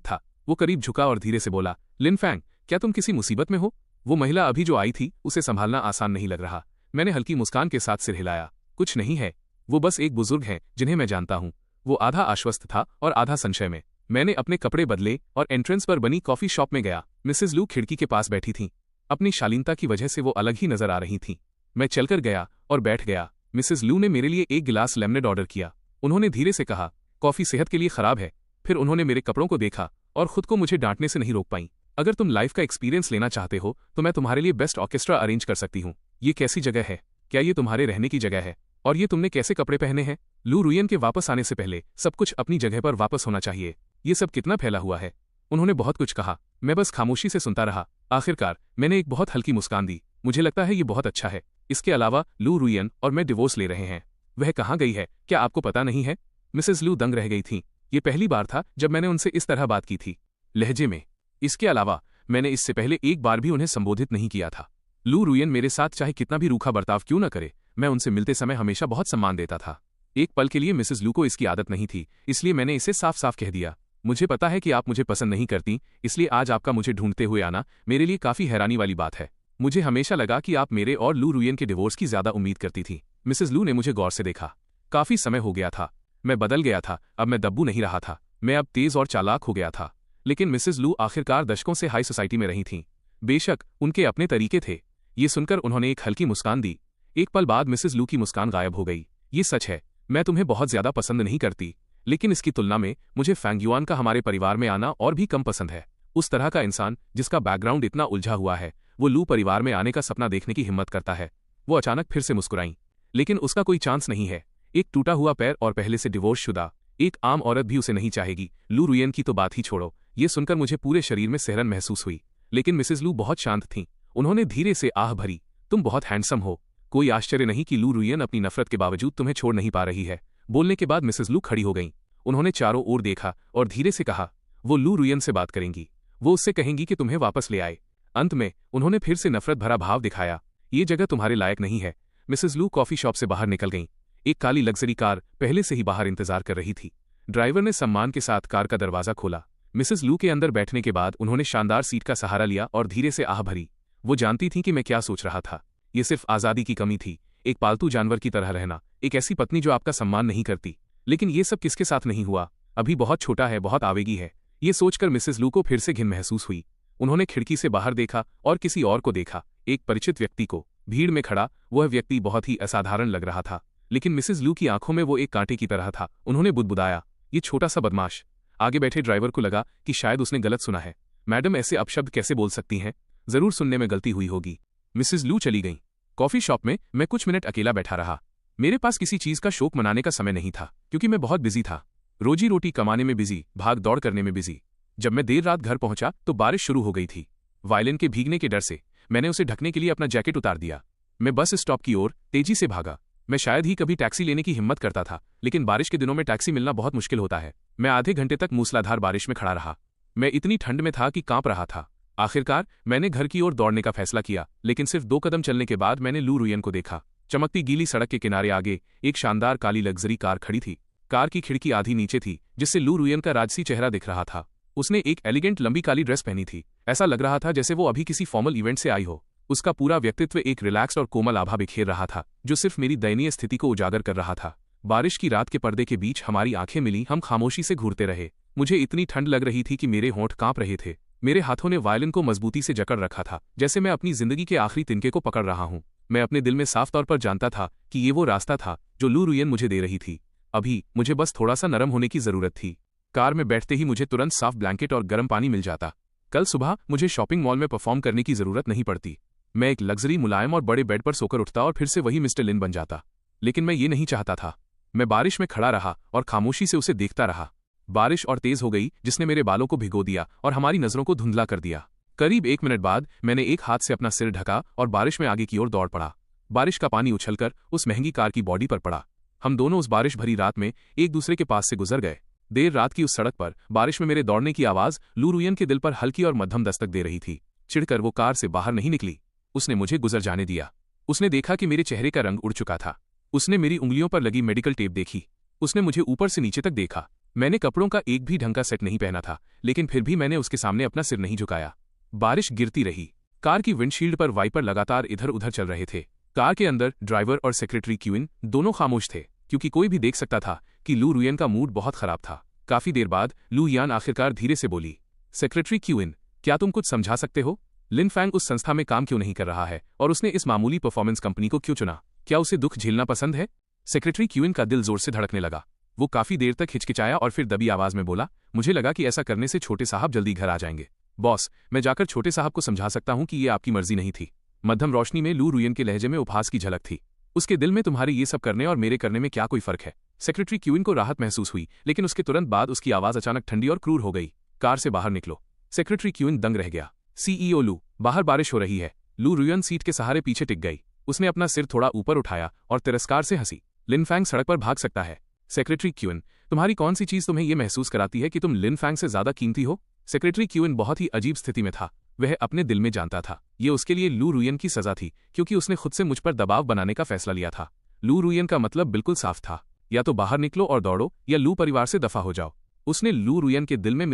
था। वो करीब झुका और धीरे से बोला, लिन फैंग, क्या तुम किसी मुसीबत में हो? वो महिला अभी जो आई थी उसे संभालना आसान नहीं लग रहा। मैंने हल्की मुस्कान के साथ सिर हिलाया। कुछ नहीं है, वो बस एक बुजुर्ग हैं जिन्हें मैं जानता हूं। वो आधा आश्वस्त था और आधा संशय में। मैंने अपने कपड़े बदले और एंट्रेंस पर बनी कॉफी शॉप में गया। मिसेस लू खिड़की के पास बैठी थीं। अपनी शालीनता की वजह से वो अलग ही नजर आ रही थीं। मैं चलकर गया और बैठ गया। मिसेस लू ने मेरे लिए एक गिलास लेमनेड ऑर्डर किया। उन्होंने धीरे से कहा, कॉफी सेहत के लिए खराब है। फिर उन्होंने मेरे कपड़ों को देखा और खुद को मुझे डांटने से नहीं रोक पाई। अगर तुम लाइफ का एक्सपीरियंस लेना चाहते हो तो मैं तुम्हारे लिए बेस्ट ऑर्केस्ट्रा अरेंज कर सकती हूँ। ये कैसी जगह है? क्या ये तुम्हारे रहने की जगह है? और ये तुमने कैसे कपड़े पहने हैं? लू रुयन के वापस आने से पहले सब कुछ अपनी जगह पर वापस होना चाहिए। ये सब कितना फैला हुआ है? उन्होंने बहुत कुछ कहा। मैं बस खामोशी से सुनता रहा। आखिरकार मैंने एक बहुत हल्की मुस्कान दी। मुझे लगता है ये बहुत अच्छा है। इसके अलावा लू रुयन और मैं डिवोर्स ले रहे हैं। वह कहाँ गई है, क्या आपको पता नहीं है? मिसेस लू दंग रह गई थीं। ये पहली बार था जब मैंने उनसे इस तरह बात की थी, लहजे में। इसके अलावा मैंने इससे पहले एक बार भी उन्हें संबोधित नहीं किया था। लू रुयन मेरे साथ चाहे कितना भी रूखा बर्ताव क्यों न करे, मैं उनसे मिलते समय हमेशा बहुत सम्मान देता था। एक पल के लिए मिसेस लू को इसकी आदत नहीं थी, इसलिए मैंने इसे साफ साफ कह दिया। मुझे पता है कि आप मुझे पसंद नहीं करती, इसलिए आज आपका मुझे ढूंढते हुए आना मेरे लिए काफी हैरानी वाली बात है। मुझे हमेशा लगा कि आप मेरे और लू रुयन के डिवोर्स की ज्यादा उम्मीद करती थी। मिसेस लू ने मुझे गौर से देखा। काफी समय हो गया था, मैं बदल गया था। अब मैं दब्बू नहीं रहा था, मैं अब तेज और चालाक हो गया था। लेकिन मिसेस लू आखिरकार दशकों से हाई सोसाइटी में रही थीं। बेशक उनके अपने तरीके थे। ये सुनकर उन्होंने एक हल्की मुस्कान दी। एक पल बाद मिसेस लू की मुस्कान गायब हो गई। ये सच है, मैं तुम्हें बहुत ज्यादा पसंद नहीं करती, लेकिन इसकी तुलना में मुझे फैंग युआन का हमारे परिवार में आना और भी कम पसंद है। उस तरह का इंसान जिसका बैकग्राउंड इतना उलझा हुआ है, वो लू परिवार में आने का सपना देखने की हिम्मत करता है। वो अचानक फिर से मुस्कुराईं। लेकिन उसका कोई चांस नहीं है। एक टूटा हुआ पैर और पहले से डिवोर्स शुदा एक आम औरत भी उसे नहीं चाहेगी। लू रुयन की तो बात ही छोड़ो। ये सुनकर मुझे पूरे शरीर में सिहरन महसूस हुई। लेकिन मिसेस लू बहुत शांत थीं। उन्होंने धीरे से आह भरी, तुम बहुत हैंडसम हो। कोई आश्चर्य नहीं कि लू रुयन अपनी नफरत के बावजूद तुम्हें छोड़ नहीं पा रही है। बोलने के बाद मिसेस लू खड़ी हो गईं। उन्होंने चारों ओर देखा और धीरे से कहा, वो लू रुयन से बात करेंगी। वो उससे कहेंगी कि तुम्हें वापस ले आए। अंत में उन्होंने फिर से नफरत भरा भाव दिखाया। ये जगह तुम्हारे लायक नहीं है। मिसेस लू कॉफी शॉप से बाहर निकल गईं। एक काली लग्जरी कार पहले से ही बाहर इंतजार कर रही थी। ड्राइवर ने सम्मान के साथ कार का दरवाजा खोला। मिसेस लू के अंदर बैठने के बाद उन्होंने शानदार सीट का सहारा लिया और धीरे से आह भरी। वो जानती थीं कि मैं क्या सोच रहा था। ये सिर्फ आज़ादी की कमी थी, एक पालतू जानवर की तरह रहना, एक ऐसी पत्नी जो आपका सम्मान नहीं करती। लेकिन ये सब किसके साथ नहीं हुआ? अभी बहुत छोटा है, बहुत आवेगी है। ये सोचकर मिसेस लू को फिर से घिन महसूस हुई। उन्होंने खिड़की से बाहर देखा और किसी और को देखा, एक परिचित व्यक्ति को। भीड़ में खड़ा वह व्यक्ति बहुत ही असाधारण लग रहा था, लेकिन मिसेस लू की आंखों में वो एक कांटे की तरह था। उन्होंने बुदबुदाया, ये छोटा सा बदमाश। आगे बैठे ड्राइवर को लगा कि शायद उसने गलत सुना है। मैडम ऐसे अपशब्द कैसे बोल सकती हैं? जरूर सुनने में गलती हुई होगी। मिसेस लू चली गईं। कॉफी शॉप में मैं कुछ मिनट अकेला बैठा रहा। मेरे पास किसी चीज का शोक मनाने का समय नहीं था, क्योंकि मैं बहुत बिजी था। रोजी रोटी कमाने में बिजी, भाग दौड़ करने में बिजी। जब मैं देर रात घर पहुंचा तो बारिश शुरू हो गई थी। वायलिन के भीगने के डर से मैंने उसे ढकने के लिए अपना जैकेट उतार दिया। मैं बस स्टॉप की ओर तेजी से भागा। मैं शायद ही कभी टैक्सी लेने की हिम्मत करता था, लेकिन बारिश के दिनों में टैक्सी मिलना बहुत मुश्किल होता है। मैं आधे घंटे तक मूसलाधार बारिश में खड़ा रहा। मैं इतनी ठंड में था कि कांप रहा था। आखिरकार मैंने घर की ओर दौड़ने का फैसला किया, लेकिन सिर्फ 2 कदम चलने के बाद मैंने लू रुयन को देखा। चमकती गीली सड़क के किनारे आगे एक शानदार काली लग्जरी कार खड़ी थी। कार की खिड़की आधी नीचे थी, जिससे लू रुयन का राजसी चेहरा दिख रहा था। उसने एक एलिगेंट लंबी काली ड्रेस पहनी थी। ऐसा लग रहा था जैसे वो अभी किसी फॉर्मल इवेंट से आई हो। उसका पूरा व्यक्तित्व एक रिलैक्स्ड और कोमल आभा बिखेर रहा था, जो सिर्फ मेरी दयनीय स्थिति को उजागर कर रहा था। बारिश की रात के पर्दे के बीच हमारी आंखें मिली। हम खामोशी से घूरते रहे। मुझे इतनी ठंड लग रही थी कि मेरे होंठ कांप रहे थे। मेरे हाथों ने वायलिन को मजबूती से जकड़ रखा था, जैसे मैं अपनी जिंदगी के आखिरी तिनके को पकड़ रहा हूं। मैं अपने दिल में साफ तौर पर जानता था कि ये वो रास्ता था जो लू रुयन मुझे दे रही थी। अभी मुझे बस थोड़ा सा नरम होने की जरूरत थी। कार में बैठते ही मुझे तुरंत साफ ब्लैंकेट और गर्म पानी मिल जाता। कल सुबह मुझे शॉपिंग मॉल में परफॉर्म करने की जरूरत नहीं पड़ती। मैं एक लग्जरी मुलायम और बड़े बेड पर सोकर उठता और फिर से वही मिस्टर लिन बन जाता। लेकिन मैं ये नहीं चाहता था। मैं बारिश में खड़ा रहा और खामोशी से उसे देखता रहा। बारिश और तेज हो गई, जिसने मेरे बालों को भिगो दिया और हमारी नजरों को धुंधला कर दिया। करीब 1 मिनट बाद मैंने एक हाथ से अपना सिर ढका और बारिश में आगे की ओर दौड़ पड़ा। बारिश का पानी उछलकर उस महंगी कार की बॉडी पर पड़ा। हम दोनों उस बारिश भरी रात में एक दूसरे के पास से गुजर गए। देर रात की उस सड़क पर बारिश में मेरे दौड़ने की आवाज लू रुयन के दिल पर हल्की और मध्यम दस्तक दे रही थी। चिढ़कर वो कार से बाहर नहीं निकली। उसने मुझे गुजर जाने दिया। उसने देखा कि मेरे चेहरे का रंग उड़ चुका था। उसने मेरी उंगलियों पर लगी मेडिकल टेप देखी। उसने मुझे ऊपर से नीचे तक देखा। मैंने कपड़ों का एक भी ढंग का सेट नहीं पहना था, लेकिन फिर भी मैंने उसके सामने अपना सिर नहीं झुकाया। बारिश गिरती रही। कार की विंडशील्ड पर वाइपर लगातार इधर उधर चल रहे थे। कार के अंदर ड्राइवर और सेक्रेटरी क्यूइन दोनों खामोश थे, क्योंकि कोई भी देख सकता था कि लू रुयन का मूड बहुत खराब था। काफी देर बाद लू यान आखिरकार धीरे से बोली, सेक्रेटरी क्यूइन, क्या तुम कुछ समझा सकते हो? लिन फैंग उस संस्था में काम क्यों नहीं कर रहा है और उसने इस मामूली परफॉर्मेंस कंपनी को क्यों चुना? क्या उसे दुख झेलना पसंद है? सेक्रेटरी क्यूइन का दिल जोर से धड़कने लगा। वो काफी देर तक हिचकिचाया और फिर दबी आवाज में बोला, मुझे लगा कि ऐसा करने से छोटे साहब जल्दी घर आ जाएंगे। बॉस, मैं जाकर छोटे साहब को समझा सकता हूं कि ये आपकी मर्जी नहीं थी। मध्यम रोशनी में लू रुयन के लहजे में उपहास की झलक थी। उसके दिल में तुम्हारे ये सब करने और मेरे करने में क्या कोई फर्क है? सेक्रेटरी क्यूइन को राहत महसूस हुई, लेकिन उसके तुरंत बाद उसकी आवाज अचानक ठंडी और क्रूर हो गई। कार से बाहर निकलो। सेक्रेटरी क्यूइन दंग रह गया। सीईओ लू, बाहर बारिश हो रही है। लू रुयन सीट के सहारे पीछे टिक गई। उसने अपना सिर थोड़ा ऊपर उठाया और तिरस्कार से हंसी। लिन फैंग सड़क पर भाग सकता है। सेक्रेटरी क्यूइन, तुम्हारी कौन सी चीज तुम्हें यह महसूस कराती है कि तुम लिन फैंग से ज्यादा कीमती हो? सेक्रेटरी क्यूइन बहुत ही अजीब स्थिति में था। वह अपने दिल में जानता था ये उसके लिए लू रुयन की सजा थी, क्योंकि उसने खुद से मुझ पर दबाव बनाने का फैसला लिया था। लू रुयन का मतलब बिल्कुल साफ था, या तो बाहर निकलो और दौड़ो, या लू परिवार से दफा हो जाओ। उसने लू रुयन के दिल में